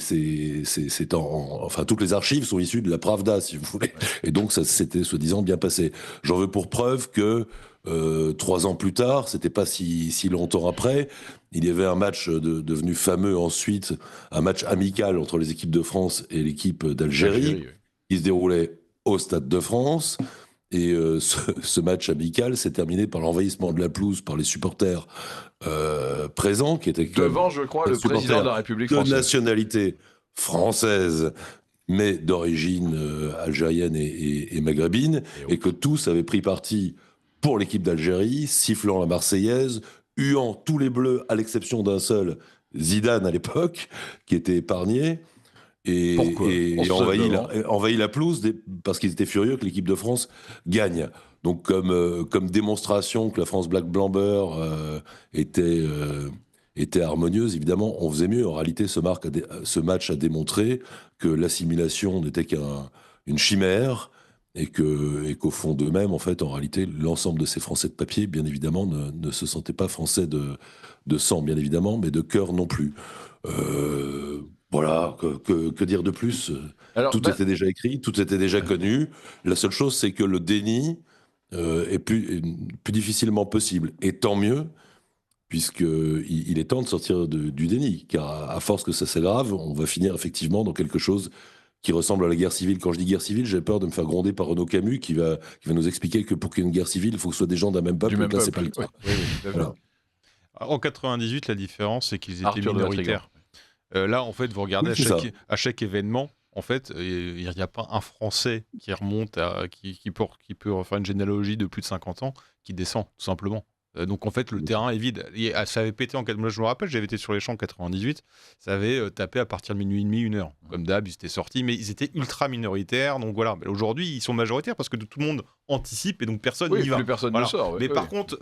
enfin, toutes les archives sont issues de la Pravda, si vous voulez. Et donc, ça s'était, soi-disant, bien passé. J'en veux pour preuve que 3 ans plus tard, c'était pas si longtemps après, il y avait un match devenu fameux ensuite, un match amical entre les équipes de France et l'équipe d'Algérie, qui se déroulait au Stade de France. Et ce match amical s'est terminé par l'envahissement de la pelouse par les supporters présents, qui étaient devant, je crois, le président de la République de française. nationalité française, mais d'origine algérienne et maghrébine, et que tous avaient pris parti pour l'équipe d'Algérie, sifflant la Marseillaise, huant tous les Bleus, à l'exception d'un seul, Zidane à l'époque, qui était épargné. Et envahit la pelouse parce qu'ils étaient furieux que l'équipe de France gagne. Donc comme démonstration que la France Black Blanc Beurre était harmonieuse, évidemment, on faisait mieux. En réalité, ce match a démontré que l'assimilation n'était qu'une chimère et qu'au fond d'eux-mêmes, en fait, en réalité, l'ensemble de ces Français de papier, bien évidemment, ne se sentaient pas Français de sang, bien évidemment, mais de cœur non plus. Voilà, que dire de plus? Alors, tout était déjà écrit, tout était déjà connu. La seule chose, c'est que le déni est plus difficilement possible. Et tant mieux, puisqu'il est temps de sortir du déni. Car à force que ça s'aggrave, on va finir effectivement dans quelque chose qui ressemble à la guerre civile. Quand je dis guerre civile, j'ai peur de me faire gronder par Renaud Camus, qui va nous expliquer que pour qu'il y ait une guerre civile, il faut que ce soit des gens d'un même peuple. Là, c'est pas le cas. Oui, voilà. En 98, la différence, c'est qu'ils étaient minoritaires. Là, en fait, vous regardez à chaque événement, en fait, il n'y a pas un Français qui remonte qui peut faire une généalogie de plus de 50 ans qui descend, tout simplement. Donc en fait, le terrain est vide. Et, ça avait pété moi je me rappelle, j'avais été sur les champs en 98, ça avait tapé à partir de minuit et demi, 1h. Comme d'hab, ils étaient sortis, mais ils étaient ultra minoritaires. Donc voilà, mais aujourd'hui, ils sont majoritaires parce que tout le monde anticipe et donc personne n'y va. Plus personne Voilà. ne sort. Mais par contre,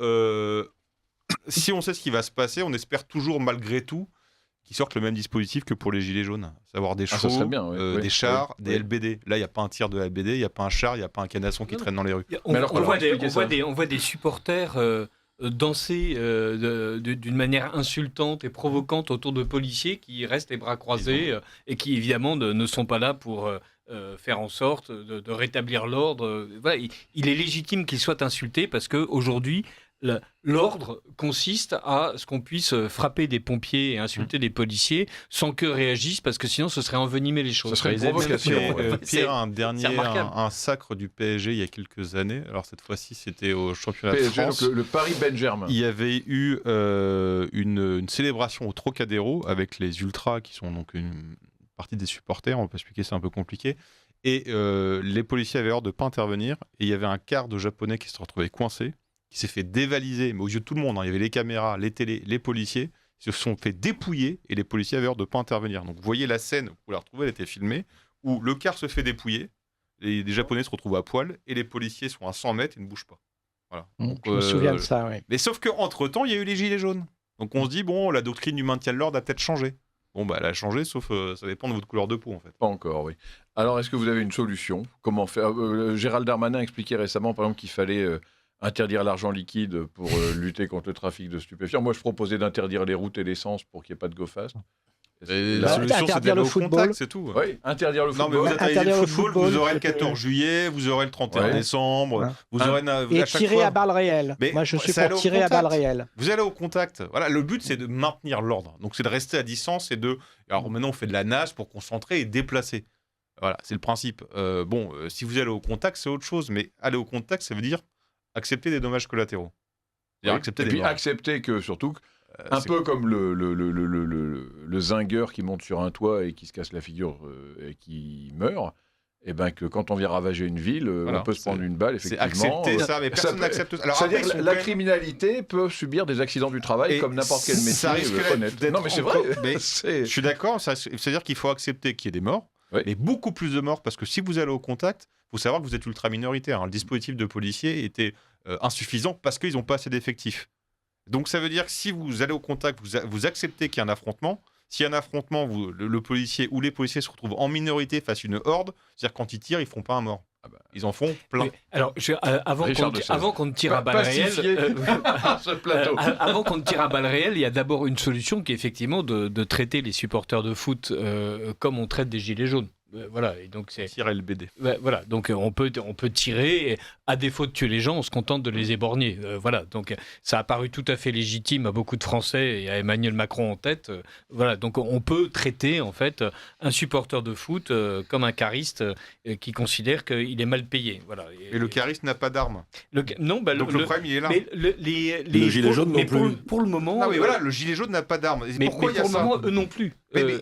si on sait ce qui va se passer, on espère toujours malgré tout qu'ils sortent le même dispositif que pour les gilets jaunes, savoir des ça chevaux, serait bien, des chars, des oui. LBD. Là, il n'y a pas un tir de LBD, il n'y a pas un char, il n'y a pas un canasson qui traîne dans les rues. On voit expliquez des supporters danser d'une manière insultante et provocante autour de policiers qui restent les bras croisés et qui évidemment ne sont pas là pour faire en sorte de rétablir l'ordre. Voilà, il est légitime qu'ils soient insultés parce qu'aujourd'hui, l'ordre consiste à ce qu'on puisse frapper des pompiers et insulter des policiers sans qu'eux réagissent, parce que sinon ce serait envenimer les choses. Ce serait une provocation. Pierre, un sacre du PSG il y a quelques années. Alors cette fois-ci, c'était au championnat de France. Donc le Paris Ben-Germain. Il y avait eu une célébration au Trocadéro avec les ultras qui sont donc une partie des supporters. On peut expliquer, c'est un peu compliqué. Et les policiers avaient ordre de ne pas intervenir. Et il y avait un quart de Japonais qui se retrouvait coincé, qui s'est fait dévaliser, mais aux yeux de tout le monde. Il y avait les caméras, les télés, les policiers. Ils se sont fait dépouiller et les policiers avaient ordre de ne pas intervenir. Donc vous voyez la scène, vous la retrouvez, elle était filmée, où le quart se fait dépouiller, les Japonais se retrouvent à poil et les policiers sont à 100 mètres et ne bougent pas. Voilà. Donc, je me souviens de ça, oui. Mais sauf qu'entre-temps, il y a eu les gilets jaunes. Donc on se dit, bon, la doctrine du maintien de l'ordre a peut-être changé. Bon, bah elle a changé, sauf ça dépend de votre couleur de peau, en fait. Pas encore, oui. Alors, est-ce que vous avez une solution ? Comment faire ? Gérald Darmanin expliquait récemment, par exemple, qu'il fallait interdire l'argent liquide pour lutter contre le trafic de stupéfiants. Moi, je proposais d'interdire les routes et l'essence pour qu'il n'y ait pas de go-fast. La solution, c'est d'aller au contact, c'est tout. Oui, interdire le football. Non, mais vous interdisez le football, vous aurez le 14 juillet, vous aurez le 31 décembre, vous aurez et tirer à balles réelles. Mais moi, je suis pour tirer à balles réelles. Vous allez au contact. Voilà, le but, c'est de maintenir l'ordre. Donc, c'est de rester à distance et de... Alors, maintenant, on fait de la nage pour concentrer et déplacer. Voilà, c'est le principe. Si vous allez au contact, c'est autre chose. Mais aller au contact, ça veut dire accepter des dommages collatéraux. Oui. Et puis accepter que, surtout... un peu comme le zingueur qui monte sur un toit et qui se casse la figure et qui meurt, et ben que quand on vient ravager une ville, on peut se prendre une balle, effectivement. C'est accepter ça, mais personne n'accepte ça. C'est-à-dire la criminalité peut subir des accidents du travail comme n'importe quel métier. Ça risque d'être... Non, mais c'est vrai. Je suis d'accord, c'est-à-dire qu'il faut accepter qu'il y ait des morts, mais beaucoup plus de morts, parce que si vous allez au contact, il faut savoir que vous êtes ultra minoritaire. Le dispositif de policiers était insuffisant parce qu'ils n'ont pas assez d'effectifs. Donc ça veut dire que si vous allez au contact, vous acceptez qu'il y a un affrontement. S'il y a un affrontement, le policier ou les policiers se retrouvent en minorité face à une horde, c'est-à-dire quand ils tirent, ils ne font pas un mort. Ils en font plein. Oui. Alors, avant qu'on ne tire à balles réelles, avant qu'on ne tire à balles réelles, il y a d'abord une solution qui est effectivement de traiter les supporters de foot comme on traite des gilets jaunes. Voilà, et donc c'est tirer le BD. Voilà, donc on peut tirer, et à défaut de tuer les gens, on se contente de les éborgner. Voilà, donc ça a paru tout à fait légitime à beaucoup de Français et à Emmanuel Macron en tête. Voilà, donc on peut traiter en fait un supporter de foot comme un cariste qui considère qu'il est mal payé. Voilà. Et le cariste n'a pas d'arme. Non, donc le problème il est là. Mais le gilet jaune non plus. Pour le moment. Non, mais voilà, le gilet jaune n'a pas d'arme. Mais pour le moment, eux non plus.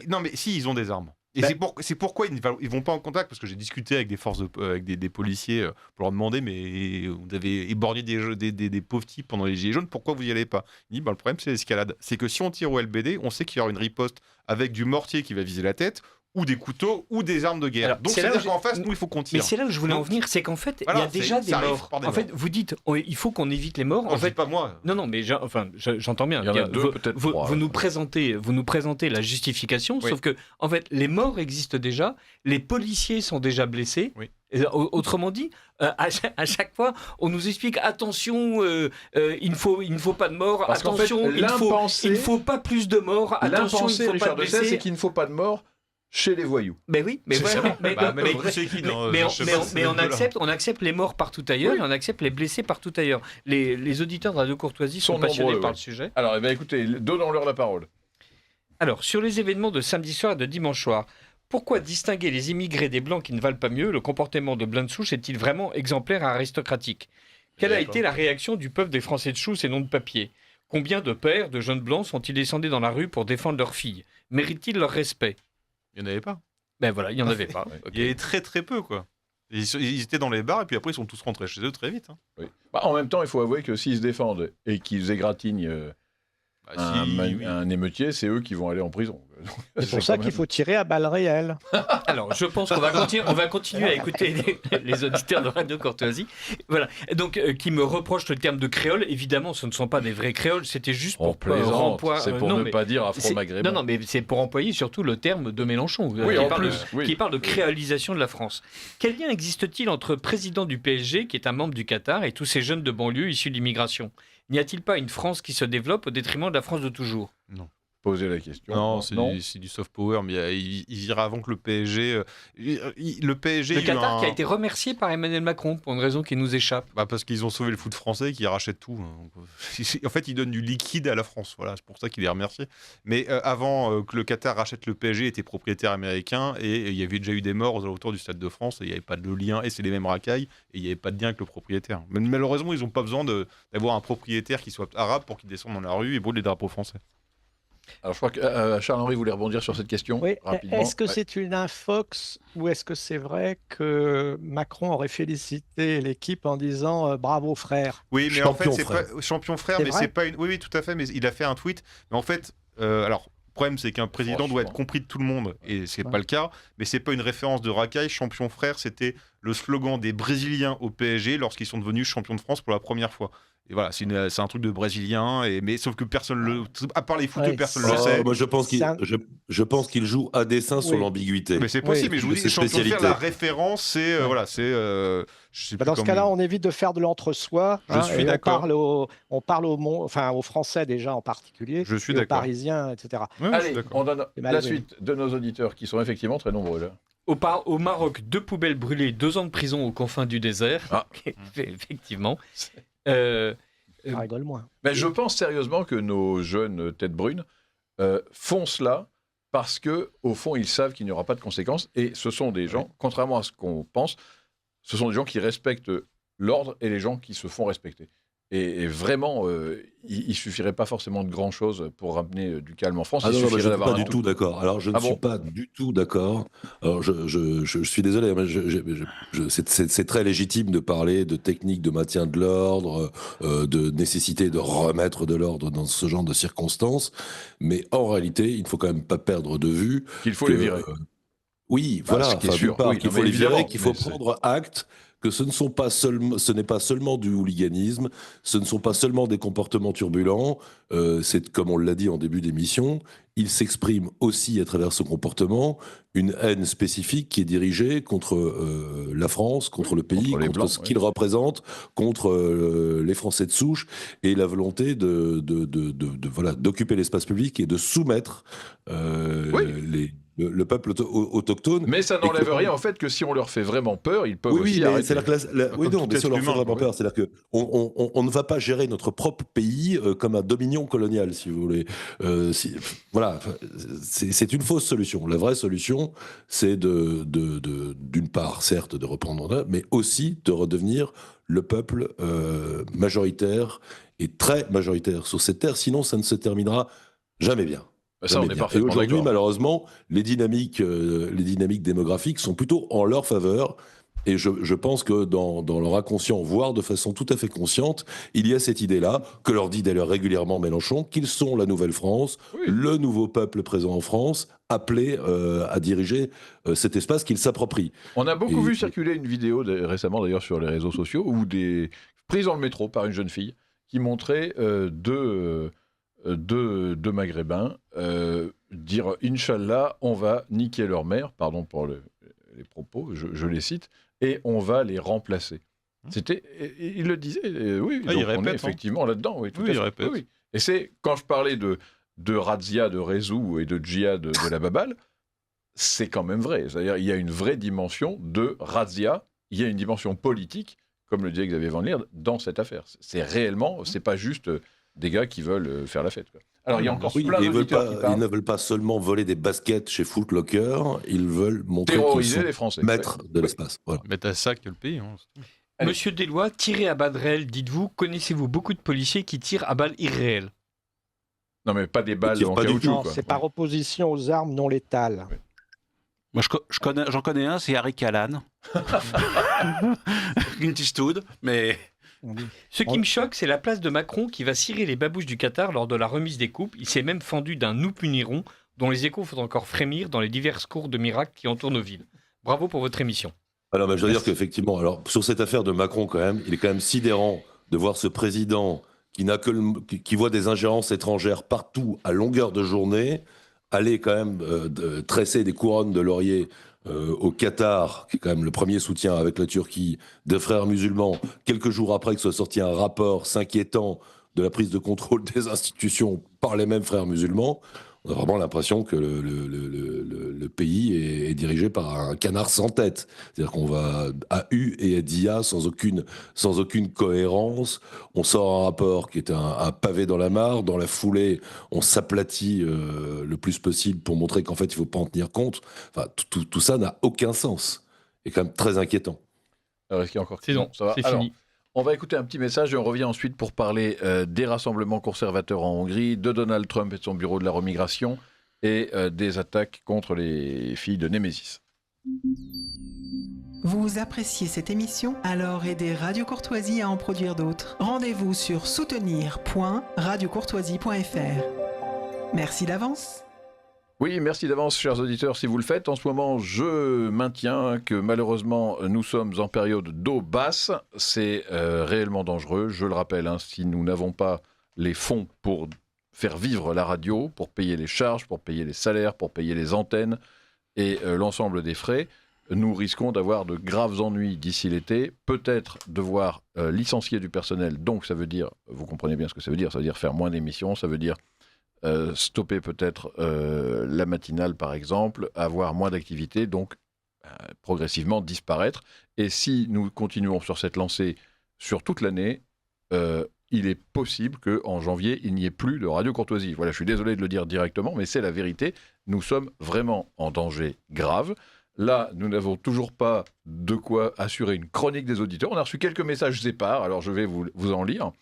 Non, mais si, ils ont des armes. Et c'est pourquoi ils vont pas en contact, parce que j'ai discuté avec des forces avec des policiers pour leur demander, mais vous avez éborgné des pauvres types pendant les gilets jaunes, pourquoi vous y allez pas? Il dit le problème c'est l'escalade, c'est que si on tire au LBD, on sait qu'il y aura une riposte avec du mortier qui va viser la tête, ou des couteaux, ou des armes de guerre. Alors, donc c'est-à-dire qu'en face, nous il faut qu'on tire. Mais c'est là où je voulais en venir, c'est qu'en fait, il y a déjà des morts. En fait, vous dites, il faut qu'on évite les morts. En fait, pas moi. Non, mais j'entends bien. Il y en a deux, peut-être trois. Vous nous présentez la justification, sauf que, en fait, les morts existent déjà, les policiers sont déjà blessés. Oui. Autrement dit, à chaque fois, on nous explique attention, il ne faut pas de morts, parce attention, fait, il ne faut pas plus de morts, attention, il ne faut pas de blessés. C'est qu'il ne faut pas de morts chez les voyous. Ben oui, mais on accepte les morts partout ailleurs, et on accepte les blessés partout ailleurs. Les auditeurs de Radio Courtoisie sont passionnés par le sujet. Alors, écoutez, donnons-leur la parole. Alors, sur les événements de samedi soir et de dimanche soir, pourquoi distinguer les immigrés des blancs qui ne valent pas mieux? Le comportement de Blanc de Souche est-il vraiment exemplaire et aristocratique? Quelle a été la réaction du peuple des Français de Sousse et non de papier? Combien de pères de jeunes blancs sont-ils descendus dans la rue pour défendre leurs filles? Méritent-ils leur respect? Il n'y en avait pas. Ben voilà, il n'y en avait pas. Okay. Il y avait très très peu, quoi. Ils étaient dans les bars et puis après ils sont tous rentrés chez eux très vite. Hein. Oui. En même temps, il faut avouer que s'ils se défendent et qu'ils égratignent un émeutier, c'est eux qui vont aller en prison. C'est pour ça qu'il faut tirer à balles réelles. Alors, je pense qu'on va continuer à écouter les auditeurs de Radio Courtoisie. Voilà. Donc, qui me reprochent le terme de créole. Évidemment, ce ne sont pas des vrais créoles. C'était juste pour c'est pour ne pas dire afro-maghrébin. Non, mais c'est pour employer surtout le terme de Mélenchon, qui parle de créolisation de la France. Quel lien existe-t-il entre président du PSG, qui est un membre du Qatar, et tous ces jeunes de banlieue issus de l'immigration ? N'y a-t-il pas une France qui se développe au détriment de la France de toujours ? Non. Poser la question. Non, c'est du soft power, mais il ira avant que le PSG. Le PSG. Le Qatar qui a été remercié par Emmanuel Macron pour une raison qui nous échappe. Parce qu'ils ont sauvé le foot français et qu'ils rachètent tout. En fait, ils donnent du liquide à la France. Voilà, c'est pour ça qu'il est remercié. Mais avant que le Qatar rachète le PSG, il était propriétaire américain et il y avait déjà eu des morts aux alentours du Stade de France et il n'y avait pas de lien. Et c'est les mêmes racailles et il n'y avait pas de lien avec le propriétaire. Mais malheureusement, ils n'ont pas besoin d'avoir un propriétaire qui soit arabe pour qu'il descende dans la rue et brûle les drapeaux français. Alors, je crois que Charles-Henri voulait rebondir sur cette question rapidement. Est-ce que c'est une infox ou est-ce que c'est vrai que Macron aurait félicité l'équipe en disant bravo frère ? Oui, mais en fait, c'est pas champion frère, mais vrai c'est pas une. Oui, tout à fait, mais il a fait un tweet. Mais en fait, alors. Le problème, c'est qu'un président doit être compris de tout le monde, et c'est pas le cas. Mais c'est pas une référence de racaille. Champion frère, c'était le slogan des Brésiliens au PSG lorsqu'ils sont devenus champions de France pour la première fois. Et voilà, c'est un truc de Brésilien, mais sauf que personne à part les footeux, personne le sait. Moi, je pense qu'il joue à dessein sur l'ambiguïté. Mais c'est possible. Mais je vous dis, champion frère, la référence, c'est dans ce cas-là, on évite de faire de l'entre-soi. Je suis d'accord. On parle aux Français déjà en particulier, je suis d'accord. Aux Parisiens, etc. Oui, allez, on donne la suite de nos auditeurs qui sont effectivement très nombreux là. Au Maroc, 2 poubelles brûlées, 2 ans de prison aux confins du désert. Effectivement. Ça rigole moins. Mais je pense sérieusement que nos jeunes têtes brunes font cela parce qu'au fond, ils savent qu'il n'y aura pas de conséquences. Et ce sont des gens, contrairement à ce qu'on pense, ce sont des gens qui respectent l'ordre et les gens qui se font respecter. Et vraiment, il ne suffirait pas forcément de grand-chose pour ramener du calme en France. Je ne suis pas du tout d'accord. Alors, je ne suis pas du tout d'accord. Alors, je suis désolé, mais c'est très légitime de parler de techniques de maintien de l'ordre, de nécessité de remettre de l'ordre dans ce genre de circonstances. Mais en réalité, il ne faut quand même pas perdre de vue qu'il faut les virer. Oui, voilà. Qu'il faut les virer, qu'il faut prendre acte que ce n'est pas seulement du hooliganisme, ce ne sont pas seulement des comportements turbulents, c'est comme on l'a dit en début d'émission, il s'exprime aussi à travers ce comportement une haine spécifique qui est dirigée contre la France, contre le pays, contre ce qu'il représente, contre les Français de souche et la volonté d'occuper l'espace public et de soumettre le peuple autochtone. Mais ça n'enlève rien en fait que si on leur fait vraiment peur, ils peuvent aussi arrêter. Mais si on leur fait vraiment peur, c'est-à-dire qu'on ne va pas gérer notre propre pays comme un dominion colonial, si vous voulez. Voilà, c'est une fausse solution. La vraie solution, c'est d'une part, certes, de reprendre, mais aussi de redevenir le peuple majoritaire et très majoritaire sur cette terre. Sinon, ça ne se terminera jamais bien. Ça, on est parfaitement d'accord. Et aujourd'hui, malheureusement, les dynamiques démographiques sont plutôt en leur faveur. Et je pense que dans leur inconscient, voire de façon tout à fait consciente, il y a cette idée-là, que leur dit d'ailleurs régulièrement Mélenchon, qu'ils sont la nouvelle France, le nouveau peuple présent en France, appelé à diriger cet espace qu'ils s'approprient. On a beaucoup vu circuler une vidéo récemment d'ailleurs sur les réseaux sociaux, où prise dans le métro par une jeune fille, qui montrait deux Maghrébins dire « Inch'Allah, on va niquer leur mère », pardon pour les propos, je les cite, et on va les remplacer. Il le disait, oui, donc il répète, on est effectivement là-dedans. Oui, tout à fait. Il répète. Oui. Et c'est, quand je parlais de razzia, de réseau et de djihad de la baballe, c'est quand même vrai. C'est-à-dire il y a une vraie dimension de razzia, il y a une dimension politique, comme le disait Xavier Van Lierde, dans cette affaire. C'est réellement, c'est pas juste des gars qui veulent faire la fête, quoi. Alors, il y a encore plein d'auditeurs qui parlent. Ils ne veulent pas seulement voler des baskets chez Foot Locker, ils veulent montrer terroriser qu'ils sont les Français, maîtres de l'espace. Voilà. Mettre à sac le pays. Monsieur Deloy, tirer à balles réelles, dites-vous, connaissez-vous beaucoup de policiers qui tirent à balles irréelles ? Non, mais pas des balles en caoutchouc. Non, c'est par opposition aux armes non létales. Moi, j'en connais un, c'est Harry Callahan. Clint Eastwood, mais... Ce qui me choque, c'est la place de Macron qui va cirer les babouches du Qatar lors de la remise des coupes. Il s'est même fendu d'un nous punirons dont les échos font encore frémir dans les diverses cours de miracles qui entourent nos villes. Bravo pour votre émission. Alors, je dois dire qu'effectivement, sur cette affaire de Macron, quand même, il est quand même sidérant de voir ce président qui voit des ingérences étrangères partout à longueur de journée, aller quand même tresser des couronnes de laurier au Qatar, qui est quand même le premier soutien avec la Turquie, des frères musulmans, quelques jours après que soit sorti un rapport s'inquiétant de la prise de contrôle des institutions par les mêmes frères musulmans. On a vraiment l'impression que le pays est dirigé par un canard sans tête. C'est-à-dire qu'on va à U et à DIA sans aucune cohérence. On sort un rapport qui est un pavé dans la mare. Dans la foulée, on s'aplatit le plus possible pour montrer qu'en fait, il ne faut pas en tenir compte. Enfin, tout ça n'a aucun sens. Et quand même très inquiétant. Alors, est-ce qu'il y a encore C'est non, ça va. c'est Alors, fini. on va écouter un petit message et on revient ensuite pour parler des rassemblements conservateurs en Hongrie, de Donald Trump et de son bureau de la remigration et des attaques contre les filles de Némésis. Vous appréciez cette émission? Alors aidez Radio Courtoisie à en produire d'autres. Rendez-vous sur soutenir.radiocourtoisie.fr. Merci d'avance. Oui, merci d'avance, chers auditeurs, si vous le faites. En ce moment, je maintiens que malheureusement, nous sommes en période d'eau basse. C'est réellement dangereux. Je le rappelle, si nous n'avons pas les fonds pour faire vivre la radio, pour payer les charges, pour payer les salaires, pour payer les antennes et l'ensemble des frais, nous risquons d'avoir de graves ennuis d'ici l'été. Peut-être devoir licencier du personnel. Donc, ça veut dire, vous comprenez bien ce que ça veut dire faire moins d'émissions, ça veut dire stopper peut-être la matinale par exemple, avoir moins d'activité, donc progressivement disparaître. Et si nous continuons sur cette lancée sur toute l'année, il est possible qu'en janvier, il n'y ait plus de Radio Courtoisie. Voilà, je suis désolé de le dire directement, mais c'est la vérité. Nous sommes vraiment en danger grave. Là, nous n'avons toujours pas de quoi assurer une chronique des auditeurs. On a reçu quelques messages épars, alors je vais vous en lire.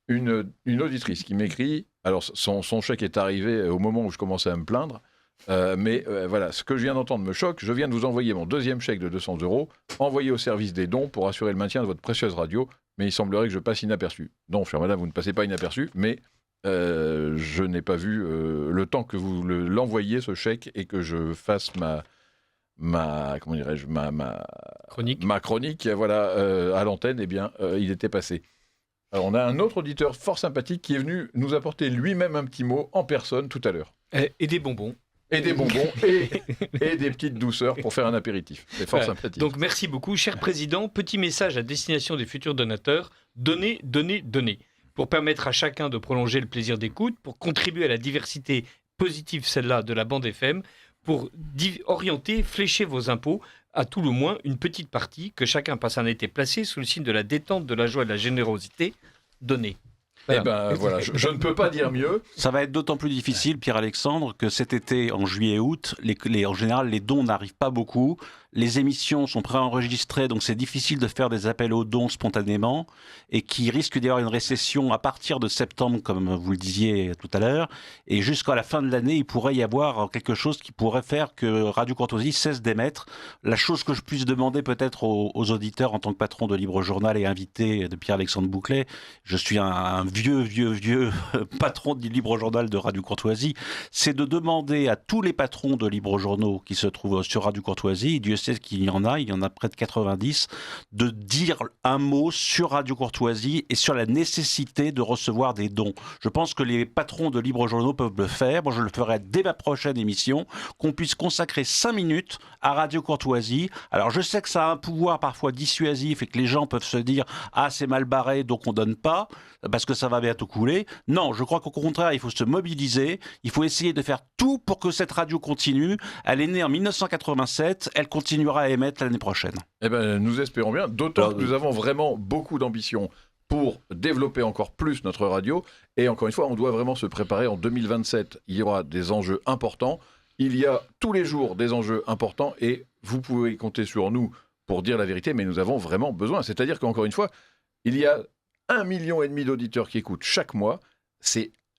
Une auditrice qui m'écrit, alors son chèque est arrivé au moment où je commençais à me plaindre, mais voilà, ce que je viens d'entendre me choque. Je viens de vous envoyer mon deuxième chèque de 200 €, envoyé au service des dons pour assurer le maintien de votre précieuse radio, mais il semblerait que je passe inaperçu. Non, chère madame, vous ne passez pas inaperçu, mais je n'ai pas vu le temps que vous l'envoyiez, ce chèque, et que je fasse ma chronique voilà, à l'antenne, eh bien, il était passé. Alors, on a un autre auditeur fort sympathique qui est venu nous apporter lui-même un petit mot en personne tout à l'heure. Et des bonbons. Et des bonbons et des petites douceurs pour faire un apéritif. C'est fort sympathique. Donc merci beaucoup. Cher Président, petit message à destination des futurs donateurs. Donnez, donnez, donnez. Pour permettre à chacun de prolonger le plaisir d'écoute, pour contribuer à la diversité positive, celle-là, de la bande FM, pour orienter, flécher vos impôts, à tout le moins une petite partie, que chacun passe un été placé sous le signe de la détente, de la joie et de la générosité. Donnez. Voilà. Eh ben voilà, je ne peux pas dire mieux. Ça va être d'autant plus difficile, Pierre-Alexandre, que cet été, en juillet-août, en général, les dons n'arrivent pas beaucoup. Les émissions sont préenregistrées, donc c'est difficile de faire des appels aux dons spontanément, et qui risque d'y avoir une récession à partir de septembre, comme vous le disiez tout à l'heure, et jusqu'à la fin de l'année, il pourrait y avoir quelque chose qui pourrait faire que Radio Courtoisie cesse d'émettre. La chose que je puisse demander peut-être aux auditeurs en tant que patron de Libre Journal et invité de Pierre-Alexandre Bouclet, je suis un vieux patron du Libre Journal de Radio Courtoisie, c'est de demander à tous les patrons de Libre Journaux qui se trouvent sur Radio Courtoisie, Dieu sait qu'il y en a près de 90, de dire un mot sur Radio Courtoisie et sur la nécessité de recevoir des dons. Je pense que les patrons de Libre Journaux peuvent le faire. Moi, je le ferai dès ma prochaine émission, qu'on puisse consacrer 5 minutes à Radio Courtoisie. Alors, je sais que ça a un pouvoir parfois dissuasif et que les gens peuvent se dire « Ah, c'est mal barré, donc on donne pas, parce que ça va bientôt couler ». Non, je crois qu'au contraire, il faut se mobiliser. Il faut essayer de faire tout pour que cette radio continue. Elle est née en 1987. Elle continuera à émettre l'année prochaine. Eh ben, nous espérons bien, d'autant que nous avons vraiment beaucoup d'ambition pour développer encore plus notre radio. Et encore une fois, on doit vraiment se préparer. En 2027, il y aura des enjeux importants. Il y a tous les jours des enjeux importants et vous pouvez compter sur nous pour dire la vérité, mais nous avons vraiment besoin. C'est-à-dire qu'encore une fois, il y a 1,5 million d'auditeurs qui écoutent chaque mois.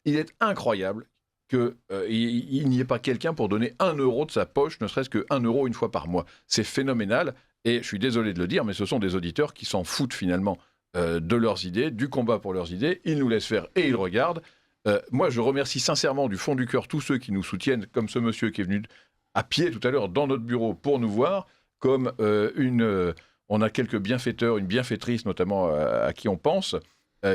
Il est incroyable qu'il n'y ait pas quelqu'un pour donner 1 euro de sa poche, ne serait-ce que 1 euro une fois par mois. C'est phénoménal, et je suis désolé de le dire, mais ce sont des auditeurs qui s'en foutent finalement de leurs idées, du combat pour leurs idées. Ils nous laissent faire et ils regardent. Moi, je remercie sincèrement du fond du cœur tous ceux qui nous soutiennent, comme ce monsieur qui est venu à pied tout à l'heure dans notre bureau pour nous voir, comme on a quelques bienfaiteurs, une bienfaitrice notamment à qui on pense,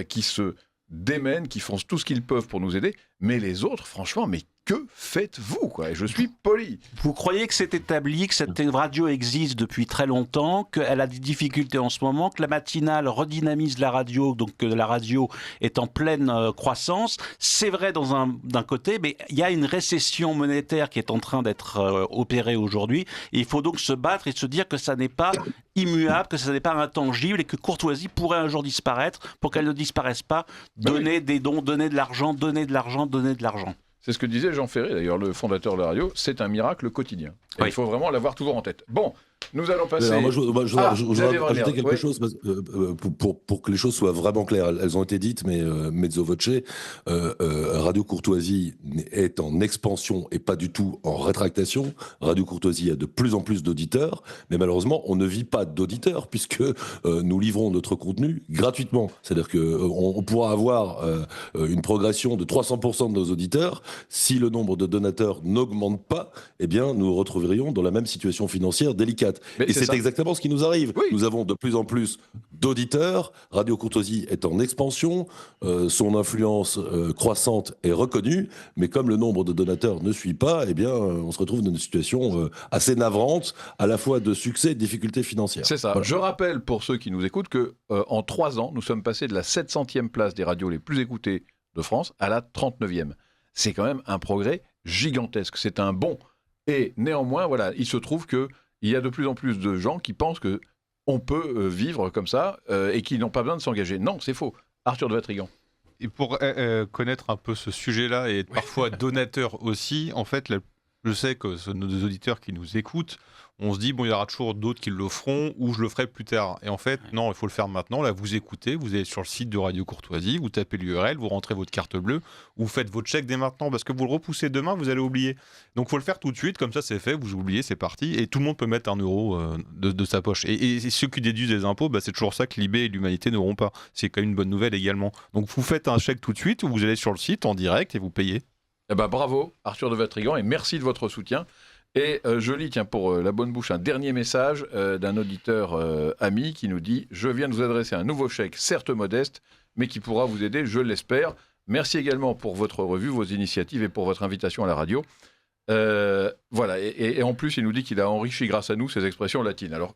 qui se démènent, qui font tout ce qu'ils peuvent pour nous aider, mais les autres, franchement, mais que faites-vous, quoi ? Et je suis poli. Vous croyez que c'est établi, que cette radio existe depuis très longtemps, qu'elle a des difficultés en ce moment, que la matinale redynamise la radio, donc que la radio est en pleine croissance. C'est vrai d'un côté, mais il y a une récession monétaire qui est en train d'être opérée aujourd'hui. Et il faut donc se battre et se dire que ça n'est pas immuable, que ça n'est pas intangible et que Courtoisie pourrait un jour disparaître. Pour qu'elle ne disparaisse pas, donner des dons, donner de l'argent, donner de l'argent, donner de l'argent. C'est ce que disait Jean Ferré, d'ailleurs, le fondateur de la radio. C'est un miracle quotidien. Et il faut vraiment l'avoir toujours en tête. Bon, nous allons passer... Alors moi, je voudrais rajouter quelque chose pour que les choses soient vraiment claires. Elles ont été dites, mais mezzo voce, Radio Courtoisie est en expansion et pas du tout en rétractation. Radio Courtoisie a de plus en plus d'auditeurs, mais malheureusement, on ne vit pas d'auditeurs puisque nous livrons notre contenu gratuitement. C'est-à-dire qu'on pourra avoir une progression de 300% de nos auditeurs. Si le nombre de donateurs n'augmente pas, eh bien, nous nous retrouverions dans la même situation financière délicate. Et c'est exactement ce qui nous arrive. Oui. Nous avons de plus en plus d'auditeurs. Radio Courtoisie est en expansion. Son influence croissante est reconnue. Mais comme le nombre de donateurs ne suit pas, eh bien, on se retrouve dans une situation assez navrante, à la fois de succès et de difficultés financières. C'est ça. Voilà. Je rappelle pour ceux qui nous écoutent qu'en 3 ans, nous sommes passés de la 700e place des radios les plus écoutées de France à la 39e. C'est quand même un progrès gigantesque. C'est un bond. Et néanmoins, voilà, il se trouve qu'il y a de plus en plus de gens qui pensent qu'on peut vivre comme ça et qui n'ont pas besoin de s'engager. Non, c'est faux. Arthur de Vatrigan. Et pour connaître un peu ce sujet-là et être parfois donateur aussi, en fait, je sais que nos auditeurs qui nous écoutent, on se dit, bon, il y aura toujours d'autres qui le feront ou je le ferai plus tard. Et en fait, non, il faut le faire maintenant. Là, vous écoutez, vous allez sur le site de Radio Courtoisie, vous tapez l'URL, vous rentrez votre carte bleue, vous faites votre chèque dès maintenant parce que vous le repoussez demain, vous allez oublier. Donc, il faut le faire tout de suite, comme ça, c'est fait, vous oubliez, c'est parti. Et tout le monde peut mettre 1 euro de sa poche. Et ceux qui déduisent des impôts, c'est toujours ça que l'IB et l'Humanité n'auront pas. C'est quand même une bonne nouvelle également. Donc, vous faites un chèque tout de suite ou vous allez sur le site en direct et vous payez. Eh ben, bravo, Arthur de Vatrigan, et merci de votre soutien. Et je lis, tiens, pour la bonne bouche, un dernier message d'un auditeur ami qui nous dit « Je viens de vous adresser un nouveau chèque, certes modeste, mais qui pourra vous aider, je l'espère. Merci également pour votre revue, vos initiatives et pour votre invitation à la radio. » Voilà, et en plus, il nous dit qu'il a enrichi grâce à nous ses expressions latines. Alors,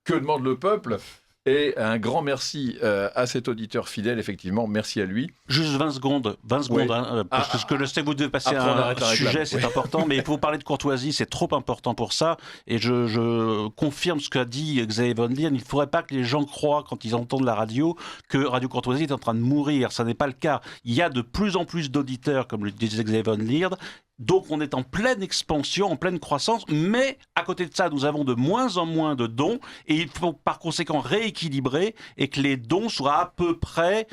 que demande le peuple ? Et un grand merci à cet auditeur fidèle, effectivement, merci à lui. Juste 20 secondes, oui. Parce que je sais que vous devez passer à un sujet, c'est important, mais il faut parler de Courtoisie, c'est trop important pour ça. Et je confirme ce qu'a dit Xavier Von Lier, il ne faudrait pas que les gens croient, quand ils entendent la radio, que Radio Courtoisie est en train de mourir. Ça n'est pas le cas. Il y a de plus en plus d'auditeurs, comme le disait Xavier Von Lier. Donc on est en pleine expansion, en pleine croissance, mais à côté de ça, nous avons de moins en moins de dons et il faut par conséquent rééquilibrer et que les dons soient à peu près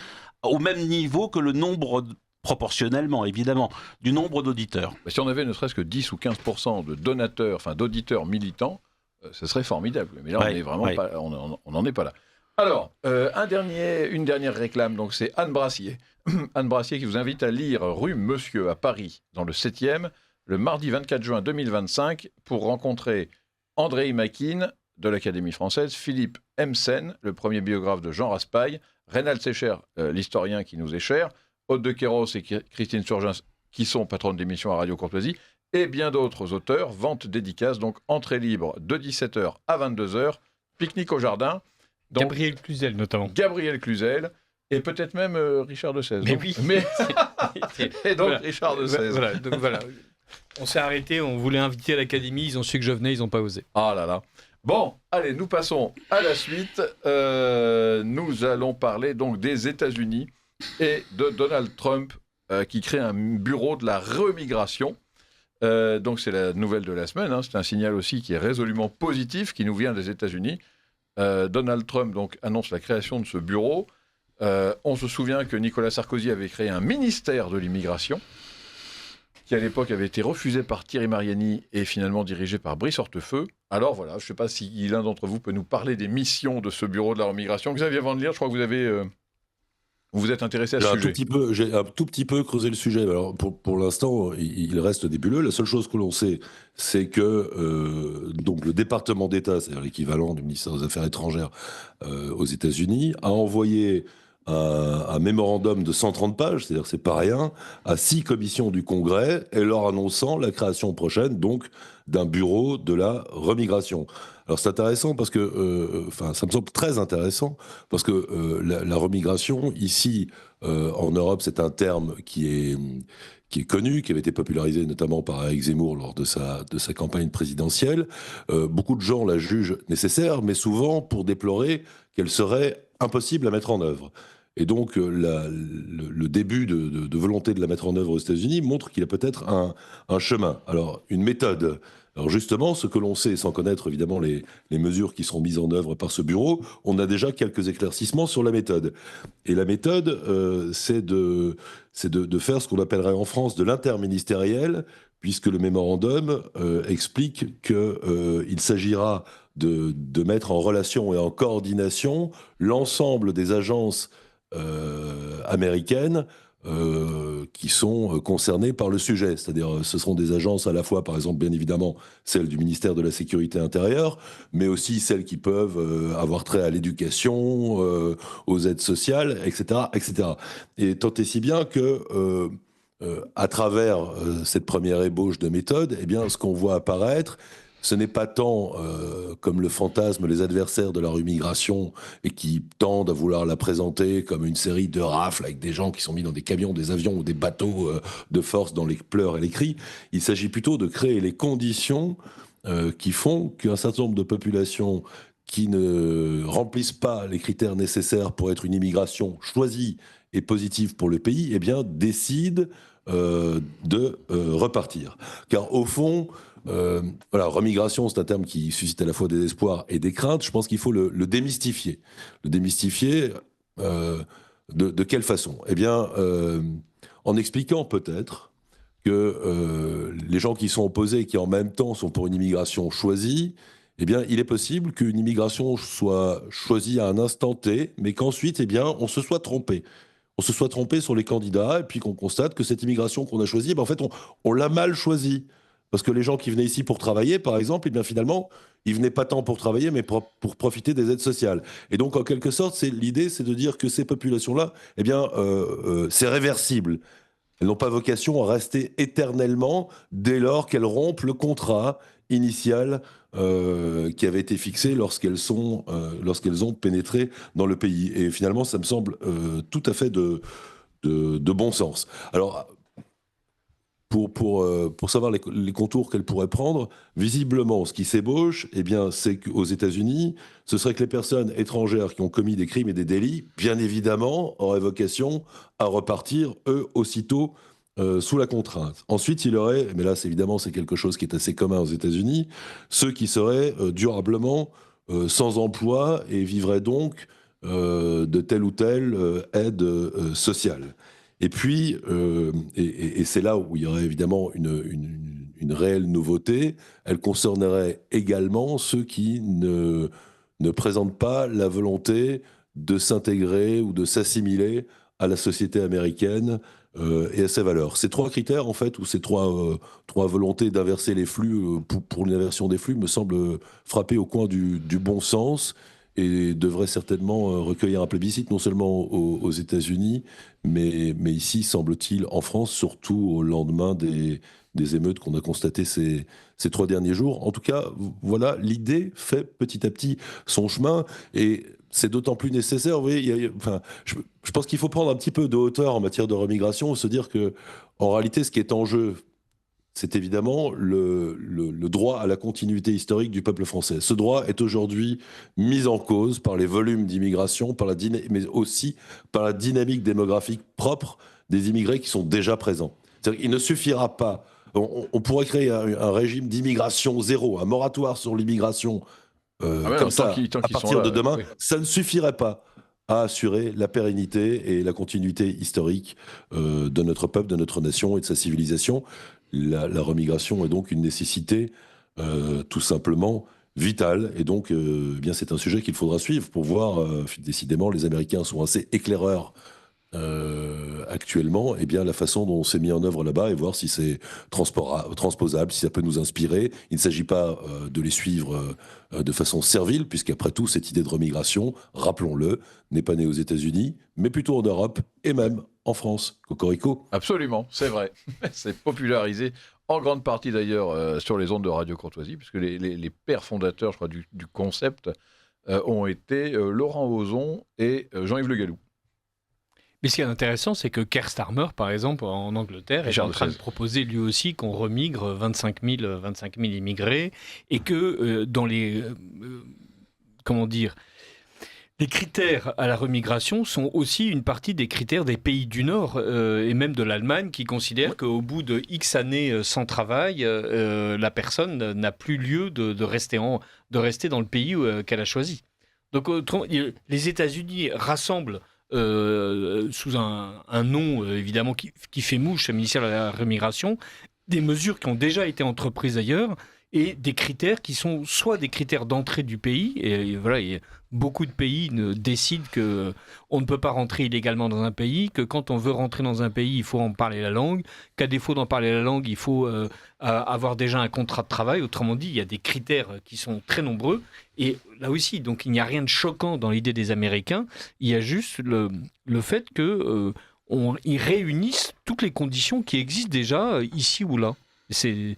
au même niveau que le nombre, proportionnellement évidemment, du nombre d'auditeurs. Si on avait ne serait-ce que 10 ou 15% de donateurs, enfin d'auditeurs militants, ce serait formidable. Mais là, on est vraiment pas, on n'en est pas là. Alors, une dernière réclame, donc c'est Anne Brassier. Anne Brassier qui vous invite à lire Rue Monsieur à Paris, dans le 7e, le mardi 24 juin 2025, pour rencontrer André Makin de l'Académie française, Philippe Hemsen, le premier biographe de Jean Raspail, Reynald Secher, l'historien qui nous est cher, Aude de Queyros et Christine Surgens, qui sont patronnes d'émissions à Radio Courtoisie, et bien d'autres auteurs, vente dédicace, donc entrée libre de 17h à 22h, pique-nique au jardin. Donc, Gabriel Cluzel notamment. Gabriel Cluzel. Et peut-être même Richard de Sèze. Mais oui. Et donc Richard de Sèze. Voilà. On s'est arrêté, on voulait inviter à l'Académie, ils ont su que je venais, ils n'ont pas osé. Ah là là. Bon, allez, nous passons à la suite. Nous allons parler donc des États-Unis et de Donald Trump qui crée un bureau de la remigration. Donc c'est la nouvelle de la semaine. C'est un signal aussi qui est résolument positif, qui nous vient des États-Unis. Donald Trump donc annonce la création de ce bureau. On se souvient que Nicolas Sarkozy avait créé un ministère de l'immigration. qui à l'époque avait été refusé par Thierry Mariani et finalement dirigé par Brice Hortefeux. Alors voilà, je ne sais pas si l'un d'entre vous peut nous parler des missions de ce bureau de la remigration. Xavier Van Lier, je crois que vous vous êtes intéressé à ce sujet. J'ai un tout petit peu creusé le sujet. Alors pour l'instant, il reste nébuleux. La seule chose que l'on sait, c'est que donc le département d'État, c'est-à-dire l'équivalent du ministère des Affaires étrangères aux États-Unis, a envoyé un mémorandum de 130 pages, c'est-à-dire que c'est pas rien, à 6 commissions du Congrès et leur annonçant la création prochaine donc d'un bureau de la remigration. Alors c'est intéressant parce que, ça me semble très intéressant parce que la remigration ici en Europe, c'est un terme qui est connu, qui avait été popularisé notamment par Éric Zemmour lors de sa campagne présidentielle. Beaucoup de gens la jugent nécessaire, mais souvent pour déplorer qu'elle serait impossible à mettre en œuvre. Et donc, le début de volonté de la mettre en œuvre aux États-Unis montre qu'il y a peut-être un chemin. Alors, une méthode. Alors justement, ce que l'on sait, sans connaître évidemment les mesures qui seront mises en œuvre par ce bureau, on a déjà quelques éclaircissements sur la méthode. Et la méthode, c'est de faire ce qu'on appellerait en France de l'interministériel, puisque le mémorandum explique qu'il s'agira de mettre en relation et en coordination l'ensemble des agences américaines qui sont concernées par le sujet. C'est-à-dire, ce seront des agences à la fois, par exemple, bien évidemment, celles du ministère de la Sécurité intérieure, mais aussi celles qui peuvent avoir trait à l'éducation, aux aides sociales, etc., etc. Et tant et si bien que, à travers cette première ébauche de méthode, eh bien, ce qu'on voit apparaître, ce n'est pas tant comme le fantasme les adversaires de la remigration et qui tendent à vouloir la présenter comme une série de rafles avec des gens qui sont mis dans des camions, des avions ou des bateaux de force dans les pleurs et les cris. Il s'agit plutôt de créer les conditions qui font qu'un certain nombre de populations qui ne remplissent pas les critères nécessaires pour être une immigration choisie et positive pour le pays, eh bien, décident de repartir. Car au fond, voilà, remigration, c'est un terme qui suscite à la fois des espoirs et des craintes. Je pense qu'il faut le démystifier. Le démystifier de quelle façon ? Eh bien, en expliquant peut-être que les gens qui sont opposés et qui en même temps sont pour une immigration choisie, eh bien, il est possible qu'une immigration soit choisie à un instant T, mais qu'ensuite, eh bien, on se soit trompé. On se soit trompé sur les candidats et puis qu'on constate que cette immigration qu'on a choisie, en fait, on l'a mal choisie. Parce que les gens qui venaient ici pour travailler, par exemple, eh bien finalement, ils venaient pas tant pour travailler, mais pour profiter des aides sociales. Et donc, en quelque sorte, l'idée, c'est de dire que ces populations-là, eh bien, c'est réversible. Elles n'ont pas vocation à rester éternellement dès lors qu'elles rompent le contrat initial qui avait été fixé lorsqu'elles ont pénétré dans le pays. Et finalement, ça me semble tout à fait de bon sens. Alors, pour savoir les contours qu'elle pourrait prendre, visiblement, ce qui s'ébauche, eh bien, c'est qu'aux États-Unis, ce serait que les personnes étrangères qui ont commis des crimes et des délits, bien évidemment, auraient vocation à repartir, eux, aussitôt, sous la contrainte. Ensuite, il y aurait, mais là, évidemment, c'est quelque chose qui est assez commun aux États-Unis, ceux qui seraient durablement sans emploi et vivraient donc de telle ou telle aide sociale. Et puis, et c'est là où il y aurait évidemment une réelle nouveauté, elle concernerait également ceux qui ne présentent pas la volonté de s'intégrer ou de s'assimiler à la société américaine et à ses valeurs. Ces trois critères, en fait, ou ces trois volontés d'inverser les flux pour l'inversion des flux, me semblent frapper au coin du bon sens et devrait certainement recueillir un plébiscite, non seulement aux États-Unis, mais ici, semble-t-il, en France, surtout au lendemain des émeutes qu'on a constatées ces 3 derniers jours. En tout cas, voilà, l'idée fait petit à petit son chemin, et c'est d'autant plus nécessaire. Vous voyez, je pense qu'il faut prendre un petit peu de hauteur en matière de remigration, se dire que, en réalité, ce qui est en jeu, c'est évidemment le droit à la continuité historique du peuple français. Ce droit est aujourd'hui mis en cause par les volumes d'immigration, mais aussi par la dynamique démographique propre des immigrés qui sont déjà présents. C'est-à-dire qu'il ne suffira pas, on pourrait créer un régime d'immigration zéro, un moratoire sur l'immigration comme ça, à partir de demain, oui. Ça ne suffirait pas à assurer la pérennité et la continuité historique de notre peuple, de notre nation et de sa civilisation. la remigration est donc une nécessité tout simplement vitale. Et donc, eh bien, c'est un sujet qu'il faudra suivre pour voir, décidément, les Américains sont assez éclaireurs actuellement, eh bien, la façon dont c'est mis en œuvre là-bas et voir si c'est transposable, si ça peut nous inspirer. Il ne s'agit pas de les suivre de façon servile, puisqu'après tout, cette idée de remigration, rappelons-le, n'est pas née aux États-Unis, mais plutôt en Europe et même en France. Cocorico. Absolument, c'est vrai. C'est popularisé en grande partie d'ailleurs sur les ondes de Radio Courtoisie, puisque les pères fondateurs, je crois, du concept ont été Laurent Ozon et Jean-Yves Le Gallou. Mais ce qui est intéressant, c'est que Keir Starmer, par exemple, en Angleterre, est en train de proposer lui aussi qu'on remigre 25 000 immigrés et que dans les... comment dire ? Les critères à la remigration sont aussi une partie des critères des pays du Nord et même de l'Allemagne qui considèrent qu'au bout de X années sans travail, la personne n'a plus lieu de rester dans le pays qu'elle a choisi. Donc les États-Unis rassemblent sous un nom évidemment qui fait mouche, le ministère de la Remigration, des mesures qui ont déjà été entreprises ailleurs et des critères qui sont soit des critères d'entrée du pays, et voilà, beaucoup de pays décident qu'on ne peut pas rentrer illégalement dans un pays, que quand on veut rentrer dans un pays, il faut en parler la langue, qu'à défaut d'en parler la langue, il faut avoir déjà un contrat de travail. Autrement dit, il y a des critères qui sont très nombreux. Et là aussi, donc il n'y a rien de choquant dans l'idée des Américains, il y a juste le fait qu'ils réunissent toutes les conditions qui existent déjà ici ou là. C'est...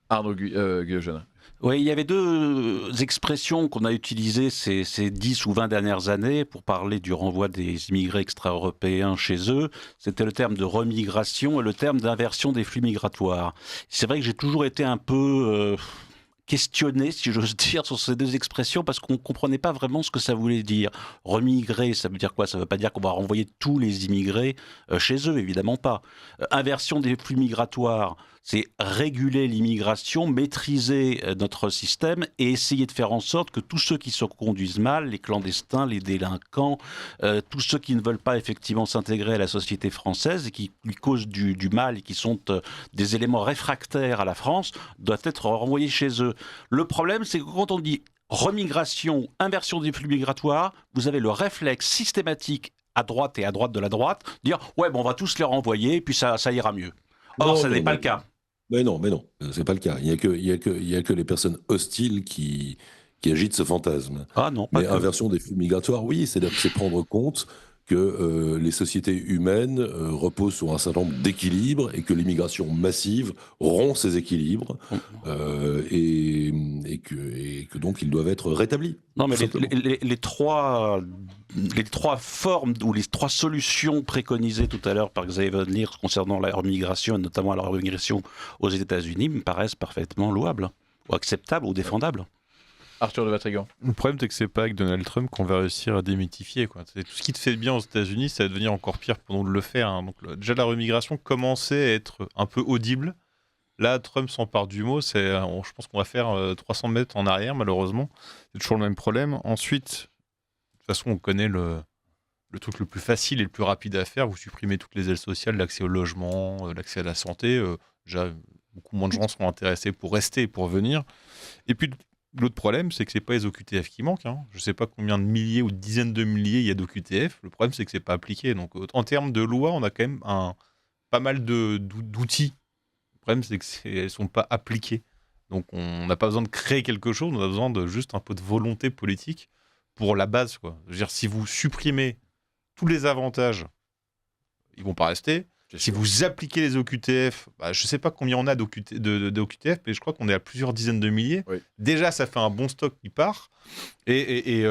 Arnaud Guillogenin. Oui, il y avait deux expressions qu'on a utilisées ces 10 ou 20 dernières années pour parler du renvoi des immigrés extra-européens chez eux. C'était le terme de remigration et le terme d'inversion des flux migratoires. C'est vrai que j'ai toujours été un peu questionné, si j'ose dire, sur ces deux expressions parce qu'on ne comprenait pas vraiment ce que ça voulait dire. Remigrer, ça veut dire quoi ? Ça ne veut pas dire qu'on va renvoyer tous les immigrés chez eux, évidemment pas. Inversion des flux migratoires, c'est réguler l'immigration, maîtriser notre système et essayer de faire en sorte que tous ceux qui se conduisent mal, les clandestins, les délinquants, tous ceux qui ne veulent pas effectivement s'intégrer à la société française et qui lui causent du mal et qui sont des éléments réfractaires à la France, doivent être renvoyés chez eux. Le problème, c'est que quand on dit remigration, inversion des flux migratoires, vous avez le réflexe systématique à droite et à droite de la droite, dire « ouais, bon, on va tous les renvoyer et puis ça ira mieux ». Or, ce n'est pas le cas. Mais non, c'est pas le cas. Il y a que les personnes hostiles qui agitent ce fantasme. Ah non, pas mais inversion des flux migratoires, oui, c'est prendre compte que les sociétés humaines reposent sur un certain nombre d'équilibres et que l'immigration massive rompt ces équilibres et que donc ils doivent être rétablis. Non, mais les trois formes ou les trois solutions préconisées tout à l'heure par Xavier Von Leer concernant la remigration, et notamment la remigration aux États-Unis, me paraissent parfaitement louables, ou acceptables, ou défendables. Arthur de Vatrigan. Le problème, c'est que c'est pas avec Donald Trump qu'on va réussir à démythifier, quoi. C'est tout ce qui te fait bien aux États-Unis, ça va devenir encore pire pour nous de le faire. Hein. Donc, déjà, la remigration commençait à être un peu audible. Là, Trump s'empare du mot. Je pense qu'on va faire 300 mètres en arrière, malheureusement. C'est toujours le même problème. Ensuite, de toute façon, on connaît le truc le plus facile et le plus rapide à faire. Vous supprimez toutes les aides sociales, l'accès au logement, l'accès à la santé. Déjà, beaucoup moins de gens seront intéressés pour rester et pour venir. Et puis, l'autre problème, c'est que ce n'est pas les OQTF qui manquent. Hein. Je ne sais pas combien de milliers ou de dizaines de milliers il y a d'OQTF. Le problème, c'est que ce n'est pas appliqué. Donc, en termes de loi, on a quand même pas mal d'outils. Le problème, c'est qu'elles ne sont pas appliquées. Donc, on n'a pas besoin de créer quelque chose. On a besoin de juste un peu de volonté politique pour la base, quoi. Je veux dire, si vous supprimez tous les avantages, ils ne vont pas rester. Si vous appliquez les OQTF, je ne sais pas combien on a d'OQTF, mais je crois qu'on est à plusieurs dizaines de milliers. Oui. Déjà, ça fait un bon stock qui part. Et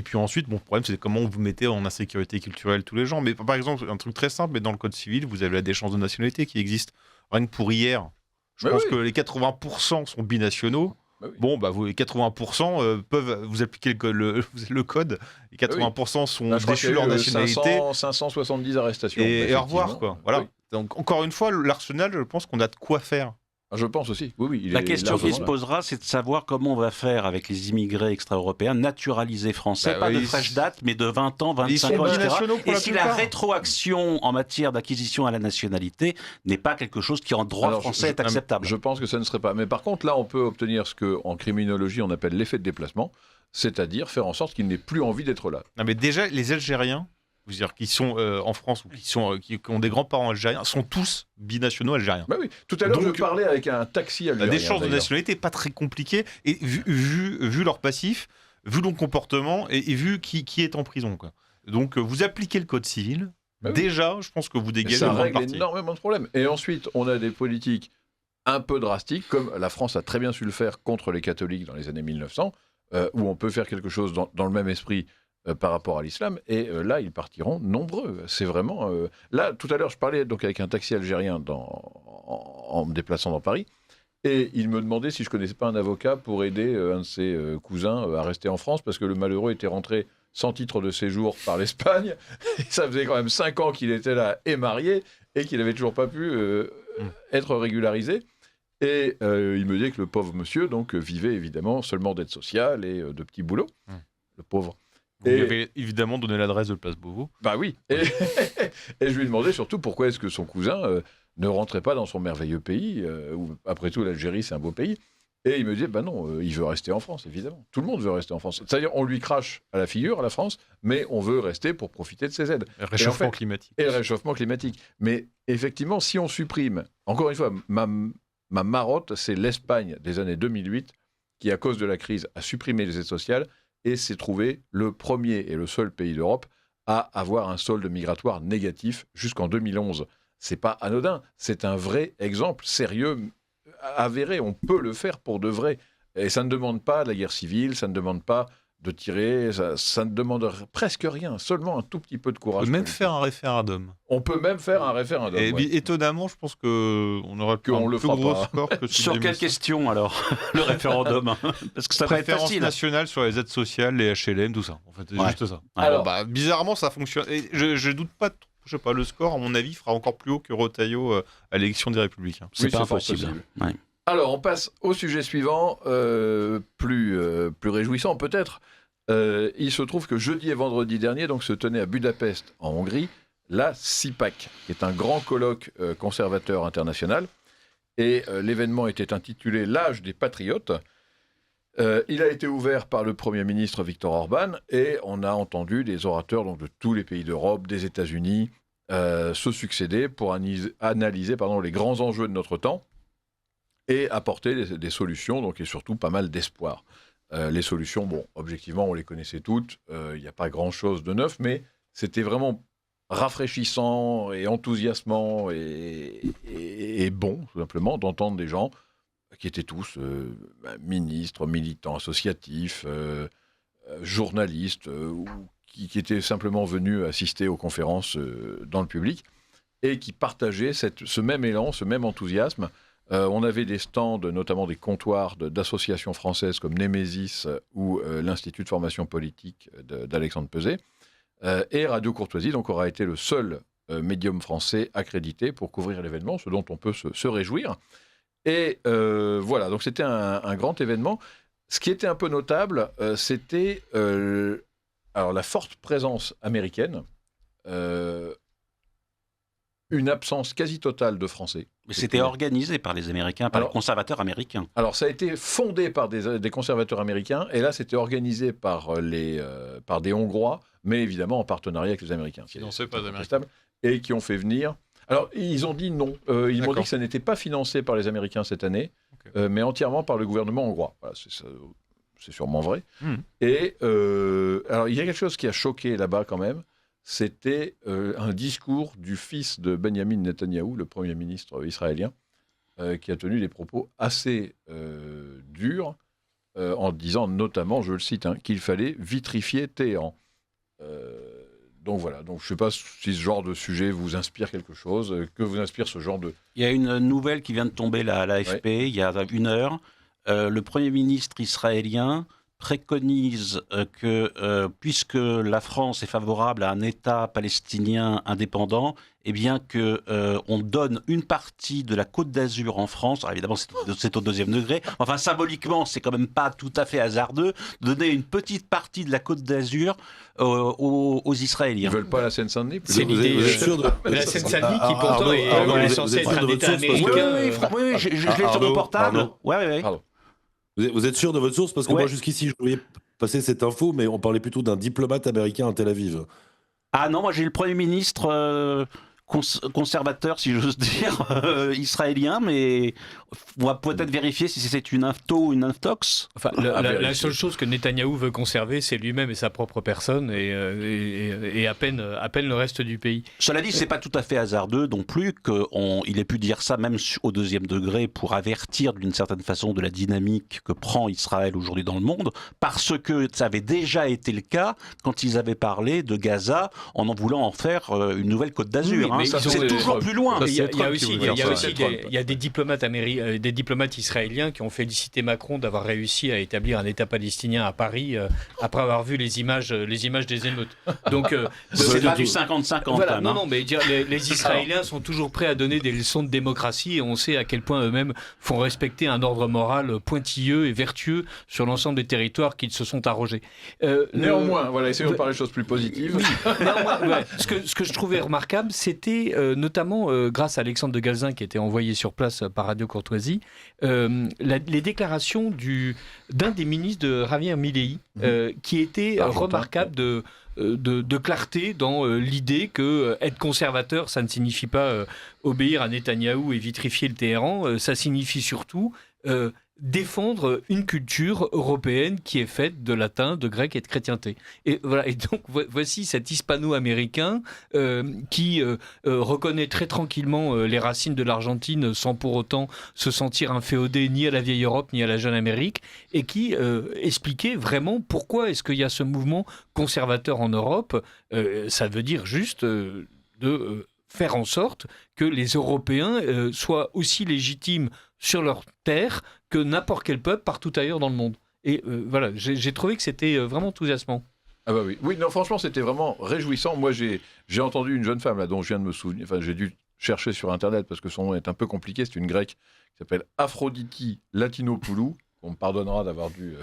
puis ensuite, le problème, c'est comment vous mettez en insécurité culturelle tous les gens. Mais par exemple, un truc très simple, mais dans le Code civil, vous avez la déchéance de nationalité qui existe. Rien que pour hier, je pense que les 80% sont binationaux. Vous, les 80% peuvent vous appliquer le code. Les 80% sont déchus leur nationalité. 570 arrestations. Et au revoir, quoi. Voilà. Oui. Donc, encore une fois, l'arsenal, je pense qu'on a de quoi faire. Je pense aussi. Oui, La question qui se posera, c'est de savoir comment on va faire avec les immigrés extra-européens, naturalisés français, pas de fraîche date, mais de 20 ans, 25 ans, etc. Et si la rétroaction en matière d'acquisition à la nationalité n'est pas quelque chose qui en droit français est acceptable. Je pense que ça ne serait pas. Mais par contre, là, on peut obtenir ce qu'en criminologie, on appelle l'effet de déplacement, c'est-à-dire faire en sorte qu'il n'ait plus envie d'être là. Non, mais déjà, les Algériens, dire, qui sont en France ou qui ont des grands-parents algériens, sont tous binationaux algériens. Bah oui. Tout à l'heure, je parlais avec un taxi algérien. Des chances de nationalité pas très compliquées, et vu leur passif, vu leur comportement, et vu qui est en prison, quoi. Donc, vous appliquez le code civil. Bah oui. Déjà, je pense que vous dégagez ça une grande règle partie. Énormément de problèmes. Et ensuite, on a des politiques un peu drastiques, comme la France a très bien su le faire contre les catholiques dans les années 1900, où on peut faire quelque chose dans le même esprit par rapport à l'islam, et là, ils partiront nombreux. C'est vraiment... Là, tout à l'heure, je parlais donc avec un taxi algérien en me déplaçant dans Paris, et il me demandait si je connaissais pas un avocat pour aider un de ses cousins à rester en France, parce que le malheureux était rentré sans titre de séjour par l'Espagne, et ça faisait quand même 5 ans qu'il était là et marié, et qu'il n'avait toujours pas pu être régularisé. Et il me disait que le pauvre monsieur donc, vivait évidemment seulement d'aide sociale et de petits boulots, le pauvre. Vous lui avez évidemment donné l'adresse de Place Beauvau. Bah oui. Et je lui ai demandé surtout pourquoi est-ce que son cousin ne rentrait pas dans son merveilleux pays, où après tout l'Algérie c'est un beau pays. Et il me disait, bah non, il veut rester en France, évidemment. Tout le monde veut rester en France. C'est-à-dire, on lui crache à la figure, à la France, mais on veut rester pour profiter de ses aides. Le réchauffement climatique. Et le réchauffement climatique. Mais effectivement, si on supprime, encore une fois, ma marotte, c'est l'Espagne des années 2008, qui, à cause de la crise, a supprimé les aides sociales, et s'est trouvé le premier et le seul pays d'Europe à avoir un solde migratoire négatif jusqu'en 2011. C'est pas anodin, c'est un vrai exemple sérieux, avéré. On peut le faire pour de vrai. Et ça ne demande pas de la guerre civile, ça ne demande pas de tirer, ça ne demande presque rien, seulement un tout petit peu de courage. On peut même faire un référendum. On peut même faire un référendum. Et étonnamment, je pense qu'on aura un plus gros score que sur quelle question alors le référendum? Parce que ça va être facile. Nationale sur les aides sociales, les HLM, tout ça. En fait, c'est juste ça. Alors, bizarrement, ça fonctionne. Et je doute pas. Je sais pas, le score, à mon avis, fera encore plus haut que Retailleau à l'élection des Républicains. C'est pas impossible. Ouais. Alors, on passe au sujet suivant, plus réjouissant peut-être. Il se trouve que jeudi et vendredi dernier, donc, se tenait à Budapest, en Hongrie, la CIPAC, qui est un grand colloque conservateur international. Et l'événement était intitulé « L'âge des patriotes ». Il a été ouvert par le Premier ministre Viktor Orban, et on a entendu des orateurs donc, de tous les pays d'Europe, des États-Unis, se succéder pour analyser les grands enjeux de notre temps et apporter des solutions, donc, et surtout pas mal d'espoir. Les solutions, bon, objectivement, on les connaissait toutes, il n'y a pas grand-chose de neuf, mais c'était vraiment rafraîchissant et enthousiasmant et bon, tout simplement, d'entendre des gens qui étaient tous ministres, militants associatifs, journalistes, ou qui étaient simplement venus assister aux conférences dans le public, et qui partageaient ce même élan, ce même enthousiasme. On avait des stands, notamment des comptoirs d'associations françaises comme Némésis ou l'Institut de formation politique d'Alexandre Peset. Et Radio Courtoisie donc, aura été le seul médium français accrédité pour couvrir l'événement, ce dont on peut se réjouir. Et voilà, donc c'était un grand événement. Ce qui était un peu notable, c'était la forte présence américaine, une absence quasi totale de Français. Mais c'était organisé par les Américains, par les conservateurs américains. Alors ça a été fondé par des conservateurs américains, et là c'était organisé par des Hongrois, mais évidemment en partenariat avec les Américains. Financé par les Américains. Et qui ont fait venir... Alors, ils ont dit non. Ils m'ont dit que ça n'était pas financé par les Américains cette année, mais entièrement par le gouvernement hongrois. Voilà, c'est sûrement vrai. Et alors, il y a quelque chose qui a choqué là-bas quand même. C'était un discours du fils de Benjamin Netanyahou, le Premier ministre israélien, qui a tenu des propos assez durs, en disant notamment, je le cite, qu'il fallait vitrifier Téhéran. Donc voilà, donc je ne sais pas si ce genre de sujet vous inspire quelque chose, que vous inspire ce genre de... Il y a une nouvelle qui vient de tomber à l'AFP il y a 1 heure. Le Premier ministre israélien préconise que, puisque la France est favorable à un État palestinien indépendant, eh bien que on donne une partie de la Côte d'Azur en France. Alors évidemment, c'est au deuxième degré. Enfin, symboliquement, c'est quand même pas tout à fait hasardeux de donner une petite partie de la Côte d'Azur aux Israéliens. Ils veulent pas la Seine-Saint-Denis. C'est l'idée de la Seine-Saint-Denis qui pourtant est censée être un État américain. Oui, je l'ai sur mon portable. Ouais. Pardon. Vous êtes sûr de votre source? Parce que Ouais. moi, jusqu'ici, je voulais passer cette info, mais on parlait plutôt d'un diplomate américain à Tel Aviv. Ah non, moi j'ai le Premier ministre conservateur, si j'ose dire, israélien, mais on va peut-être vérifier si c'est une infto ou une intox. Enfin, la seule chose que Netanyahou veut conserver, c'est lui-même et sa propre personne, et à peine le reste du pays. Cela dit, c'est pas tout à fait hasardeux non plus qu'il ait pu dire ça même au deuxième degré pour avertir d'une certaine façon de la dynamique que prend Israël aujourd'hui dans le monde, parce que ça avait déjà été le cas quand ils avaient parlé de Gaza en voulant en faire une nouvelle Côte d'Azur. Oui, mais c'est toujours plus loin. Il y a aussi Trump. des diplomates israéliens qui ont félicité Macron d'avoir réussi à établir un État palestinien à Paris après avoir vu les images des émeutes. Donc c'est pas du 50-50. Voilà, non, mais les Israéliens sont toujours prêts à donner des leçons de démocratie et on sait à quel point eux-mêmes font respecter un ordre moral pointilleux et vertueux sur l'ensemble des territoires qu'ils se sont arrogés. Néanmoins, voilà, essayons de parler de choses plus positives. Oui, néanmoins, ouais. Ce que je trouvais remarquable, c'était notamment grâce à Alexandre de Galzin qui était envoyé sur place par Radio Courtoisie, les déclarations d'un des ministres de Javier Milei qui étaient remarquables de clarté dans l'idée que être conservateur, ça ne signifie pas obéir à Netanyahou et vitrifier le Téhéran, ça signifie surtout défendre une culture européenne qui est faite de latin, de grec et de chrétienté. Et voilà. Et donc voici cet hispano-américain qui reconnaît très tranquillement les racines de l'Argentine sans pour autant se sentir inféodé ni à la vieille Europe ni à la jeune Amérique, et qui expliquait vraiment pourquoi est-ce qu'il y a ce mouvement conservateur en Europe. Ça veut dire juste de faire en sorte que les Européens soient aussi légitimes sur leur terre que n'importe quel peuple partout ailleurs dans le monde. Et voilà, j'ai trouvé que c'était vraiment enthousiasmant. Ah bah oui, non, franchement, c'était vraiment réjouissant. Moi, j'ai entendu une jeune femme là dont je viens de me souvenir. Enfin, j'ai dû chercher sur Internet parce que son nom est un peu compliqué. C'est une grecque qui s'appelle Aphroditi Latinopoulou. On me pardonnera d'avoir dû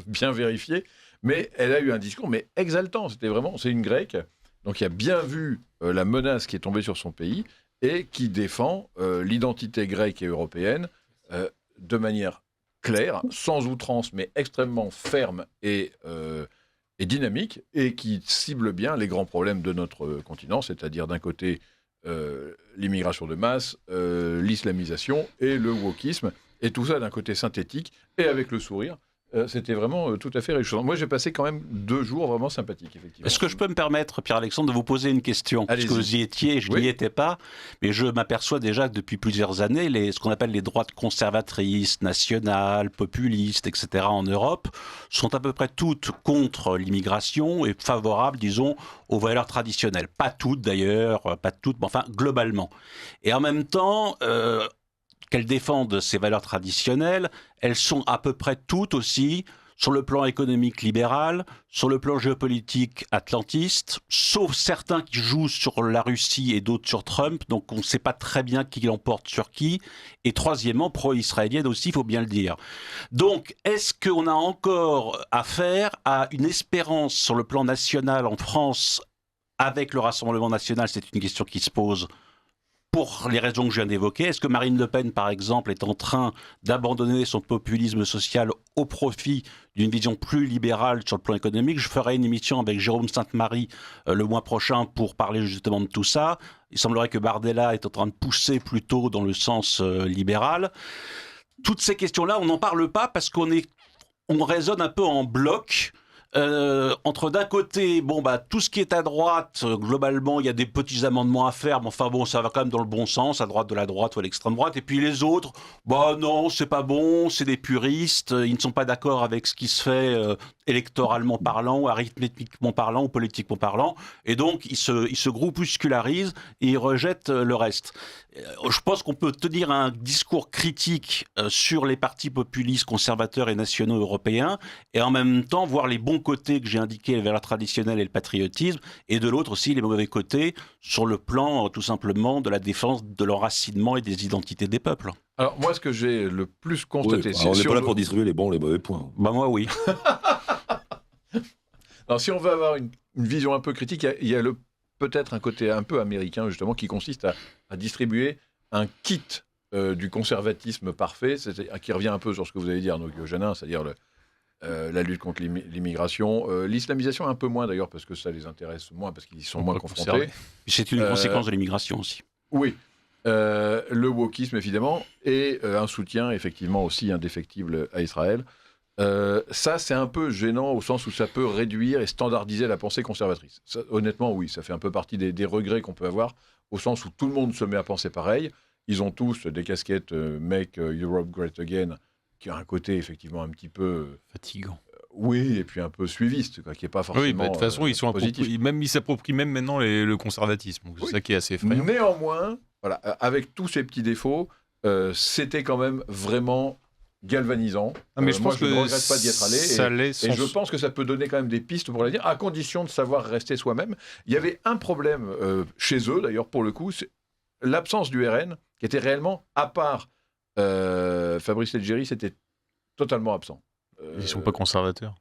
bien vérifier, mais elle a eu un discours mais exaltant. C'est une grecque, donc qui a bien vu la menace qui est tombée sur son pays et qui défend l'identité grecque et européenne de manière claire, sans outrance, mais extrêmement ferme et dynamique, et qui cible bien les grands problèmes de notre continent, c'est-à-dire d'un côté l'immigration de masse, l'islamisation et le wokisme, et tout ça d'un côté synthétique et avec le sourire. C'était vraiment tout à fait réjouissant. Moi, j'ai passé quand même 2 jours vraiment sympathiques, effectivement. Est-ce que je peux me permettre, Pierre-Alexandre, de vous poser une question? Parce que vous y étiez, je n'y étais pas, mais je m'aperçois déjà que depuis plusieurs années, ce qu'on appelle les droites conservatrices, nationales, populistes, etc. en Europe, sont à peu près toutes contre l'immigration et favorables, disons, aux valeurs traditionnelles. Pas toutes d'ailleurs, mais enfin globalement. Et en même temps... qu'elles défendent ces valeurs traditionnelles, elles sont à peu près toutes aussi sur le plan économique libéral, sur le plan géopolitique atlantiste, sauf certains qui jouent sur la Russie et d'autres sur Trump, donc on ne sait pas très bien qui l'emporte sur qui, et troisièmement, pro-israélienne aussi, il faut bien le dire. Donc, est-ce qu'on a encore affaire à une espérance sur le plan national en France avec le Rassemblement national? C'est une question qui se pose pour les raisons que je viens d'évoquer. Est-ce que Marine Le Pen, par exemple, est en train d'abandonner son populisme social au profit d'une vision plus libérale sur le plan économique? Je ferai une émission avec Jérôme Sainte-Marie le mois prochain pour parler justement de tout ça. Il semblerait que Bardella est en train de pousser plutôt dans le sens libéral. Toutes ces questions-là, on n'en parle pas parce qu'on raisonne un peu en bloc. Entre d'un côté, tout ce qui est à droite, globalement, il y a des petits amendements à faire, mais enfin bon, ça va quand même dans le bon sens, à droite de la droite ou à l'extrême droite. Et puis les autres, non, c'est pas bon, c'est des puristes, ils ne sont pas d'accord avec ce qui se fait électoralement parlant, ou arithmétiquement parlant, ou politiquement parlant. Et donc, ils se groupuscularisent et ils rejettent le reste. Je pense qu'on peut tenir un discours critique sur les partis populistes, conservateurs et nationaux européens, et en même temps voir les bons côtés que j'ai indiqués, les valeurs traditionnelles et le patriotisme, et de l'autre aussi les mauvais côtés sur le plan tout simplement de la défense de l'enracinement et des identités des peuples. Alors moi, ce que j'ai le plus constaté... on n'est pas là pour distribuer les bons et les mauvais points. Moi, oui. Alors si on veut avoir une vision un peu critique, il y a peut-être un côté un peu américain, justement, qui consiste à distribuer un kit du conservatisme parfait, qui revient un peu sur ce que vous avez dit, Arnaud Guillogenin, c'est-à-dire la lutte contre l'immigration. L'islamisation, un peu moins d'ailleurs, parce que ça les intéresse moins, parce qu'ils y sont moins confrontés. C'est une conséquence de l'immigration aussi. Oui. Le wokisme, évidemment, et un soutien, effectivement, aussi indéfectible à Israël. Ça, c'est un peu gênant au sens où ça peut réduire et standardiser la pensée conservatrice. Ça, honnêtement, oui, ça fait un peu partie des regrets qu'on peut avoir, au sens où tout le monde se met à penser pareil. Ils ont tous des casquettes Make Europe Great Again, qui a un côté effectivement un petit peu... fatigant. Oui, et puis un peu suiviste, quoi, qui n'est pas forcément Oui, de toute façon, ils s'approprient même le conservatisme. Donc, c'est ça qui est assez effrayant. Néanmoins, voilà, avec tous ces petits défauts, c'était quand même vraiment... galvanisant. Mais je pense que ne regrette pas d'y être allé. Et je pense que ça peut donner quand même des pistes pour l'avenir, à condition de savoir rester soi-même. Il y avait un problème chez eux, d'ailleurs, pour le coup, c'est l'absence du RN, qui était réellement, à part Fabrice Leggeri, c'était totalement absent. Ils ne sont pas conservateurs.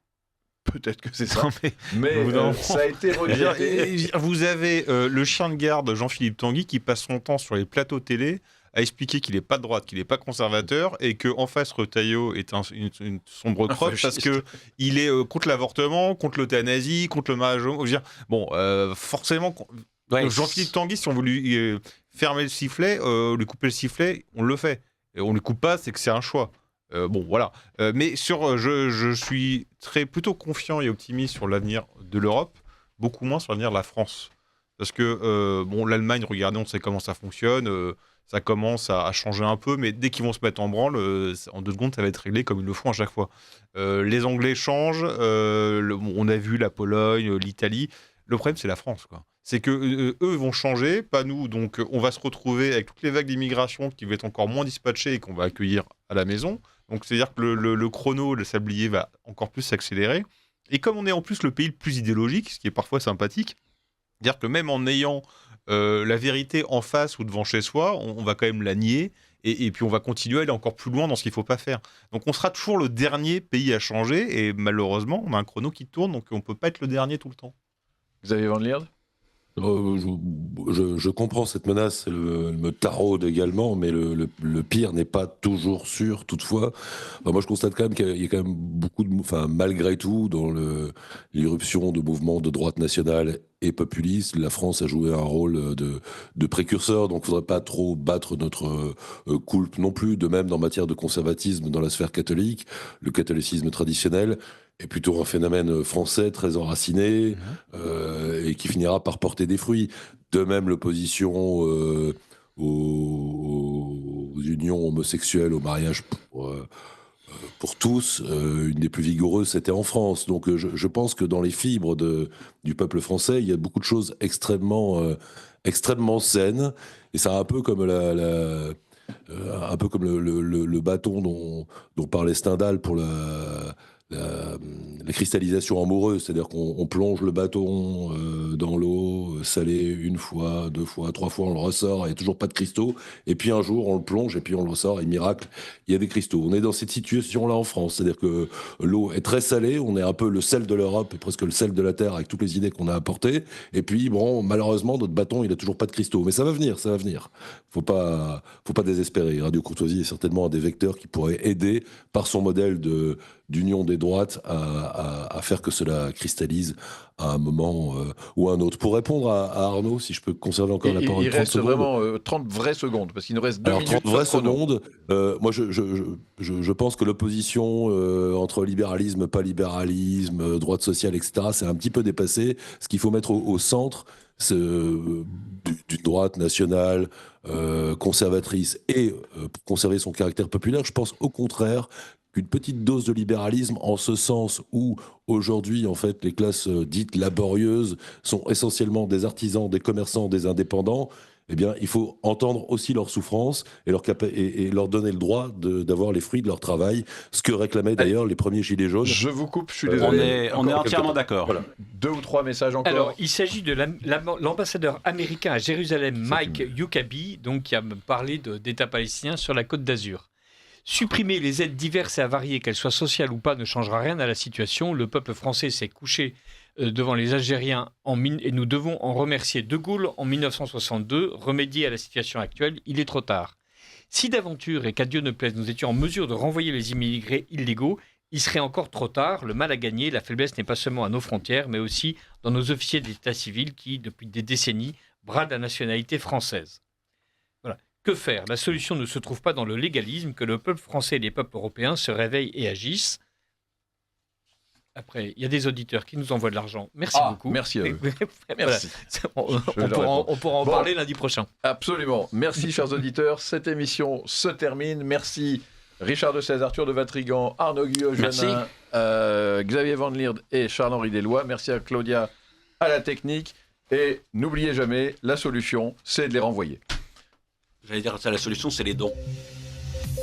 Peut-être que c'est ça. Mais ça a été regretté. Vous avez le chien de garde Jean-Philippe Tanguy qui passe son temps sur les plateaux télé à expliquer qu'il n'est pas de droite, qu'il n'est pas conservateur, et qu'en face, Retailleau est une sombre crotte parce qu'il est contre l'avortement, contre l'euthanasie, contre le mariage homo. Forcément, Jean-Philippe Tanguy, si on veut lui fermer le sifflet, lui couper le sifflet, on le fait. Et on ne le coupe pas, c'est que c'est un choix. Voilà. Mais je suis plutôt confiant et optimiste sur l'avenir de l'Europe, beaucoup moins sur l'avenir de la France. Parce que l'Allemagne, regardez, on sait comment ça fonctionne. Ça commence à changer un peu, mais dès qu'ils vont se mettre en branle, en 2 secondes, ça va être réglé comme ils le font à chaque fois. Les Anglais changent, on a vu la Pologne, l'Italie. Le problème, c'est la France, quoi. C'est qu'eux vont changer, pas nous. Donc, on va se retrouver avec toutes les vagues d'immigration qui vont être encore moins dispatchées et qu'on va accueillir à la maison. Donc, c'est-à-dire que le chrono, le sablier va encore plus s'accélérer. Et comme on est en plus le pays le plus idéologique, ce qui est parfois sympathique, c'est-à-dire que même en ayant la vérité en face ou devant chez soi, on va quand même la nier et puis on va continuer à aller encore plus loin dans ce qu'il ne faut pas faire. Donc on sera toujours le dernier pays à changer et malheureusement, on a un chrono qui tourne, donc on ne peut pas être le dernier tout le temps. Xavier Van Lierde ? Je comprends cette menace, elle me taraude également, mais le pire n'est pas toujours sûr. Toutefois, moi je constate quand même qu'il y a quand même beaucoup malgré tout, dans l'irruption de mouvements de droite nationale et populiste, la France a joué un rôle de précurseur, donc il ne faudrait pas trop battre notre coulpe non plus. De même, en matière de conservatisme dans la sphère catholique, le catholicisme traditionnel est plutôt un phénomène français très enraciné et qui finira par porter des fruits. De même, l'opposition aux unions homosexuelles, au mariage pour tous, une des plus vigoureuses, c'était en France. Donc je pense que dans les fibres du peuple français, il y a beaucoup de choses extrêmement saines. Et c'est un peu comme le bâton dont parlait Stendhal pour la cristallisation amoureuse, c'est-à-dire qu'on plonge le bâton dans l'eau salée 1 fois, 2 fois, 3 fois, on le ressort, il n'y a toujours pas de cristaux, et puis un jour on le plonge et puis on le ressort, et miracle, il y a des cristaux. On est dans cette situation-là en France, c'est-à-dire que l'eau est très salée, on est un peu le sel de l'Europe et presque le sel de la Terre avec toutes les idées qu'on a apportées, et puis malheureusement notre bâton il n'a toujours pas de cristaux, mais ça va venir. Faut pas désespérer. Radio Courtoisie est certainement un des vecteurs qui pourrait aider par son modèle d'union des droites à à faire que cela cristallise à un moment ou à un autre. Pour répondre à Arnaud, si je peux conserver encore la parole Il 30 reste secondes. vraiment 30 vraies secondes, parce qu'il nous reste 2 Alors, minutes. 30 vraies chrono. secondes. Moi, je pense que l'opposition entre libéralisme, pas libéralisme, droite sociale, etc., c'est un petit peu dépassé. Ce qu'il faut mettre au centre, c'est d'une droite nationale, conservatrice et pour conserver son caractère populaire. Je pense au contraire qu'une petite dose de libéralisme, en ce sens où aujourd'hui, en fait, les classes dites laborieuses sont essentiellement des artisans, des commerçants, des indépendants. Eh bien, il faut entendre aussi leurs souffrances et leur donner le droit d'avoir les fruits de leur travail, ce que réclamaient d'ailleurs les premiers Gilets jaunes. Je vous coupe, je suis désolé. On est entièrement d'accord. Voilà. 2 ou 3 messages encore. Alors, il s'agit de l'ambassadeur américain à Jérusalem, Mike Huckabee, donc qui a parlé d'État palestinien sur la Côte d'Azur. Supprimer les aides diverses et avariées, qu'elles soient sociales ou pas, ne changera rien à la situation. Le peuple français s'est couché devant les Algériens et nous devons en remercier De Gaulle en 1962. Remédier à la situation actuelle, il est trop tard. Si d'aventure, et qu'à Dieu ne plaise, nous étions en mesure de renvoyer les immigrés illégaux, il serait encore trop tard. Le mal à gagner, la faiblesse n'est pas seulement à nos frontières, mais aussi dans nos officiers d'état civil qui, depuis des décennies, bradent la nationalité française. Voilà. Que faire ? La solution ne se trouve pas dans le légalisme, que le peuple français et les peuples européens se réveillent et agissent. Après, il y a des auditeurs qui nous envoient de l'argent. Merci beaucoup. Merci à eux. Merci. On pourra en parler lundi prochain. Absolument. Merci, chers auditeurs. Cette émission se termine. Merci, Richard de Sèze, Arthur de Vatrigan, Arnaud Guillot-Janin, Xavier Van Lierde et Charles-Henri Deslois. Merci à Claudia, à la technique. Et n'oubliez jamais, la solution, c'est de les renvoyer. J'allais dire, la solution, c'est les dons.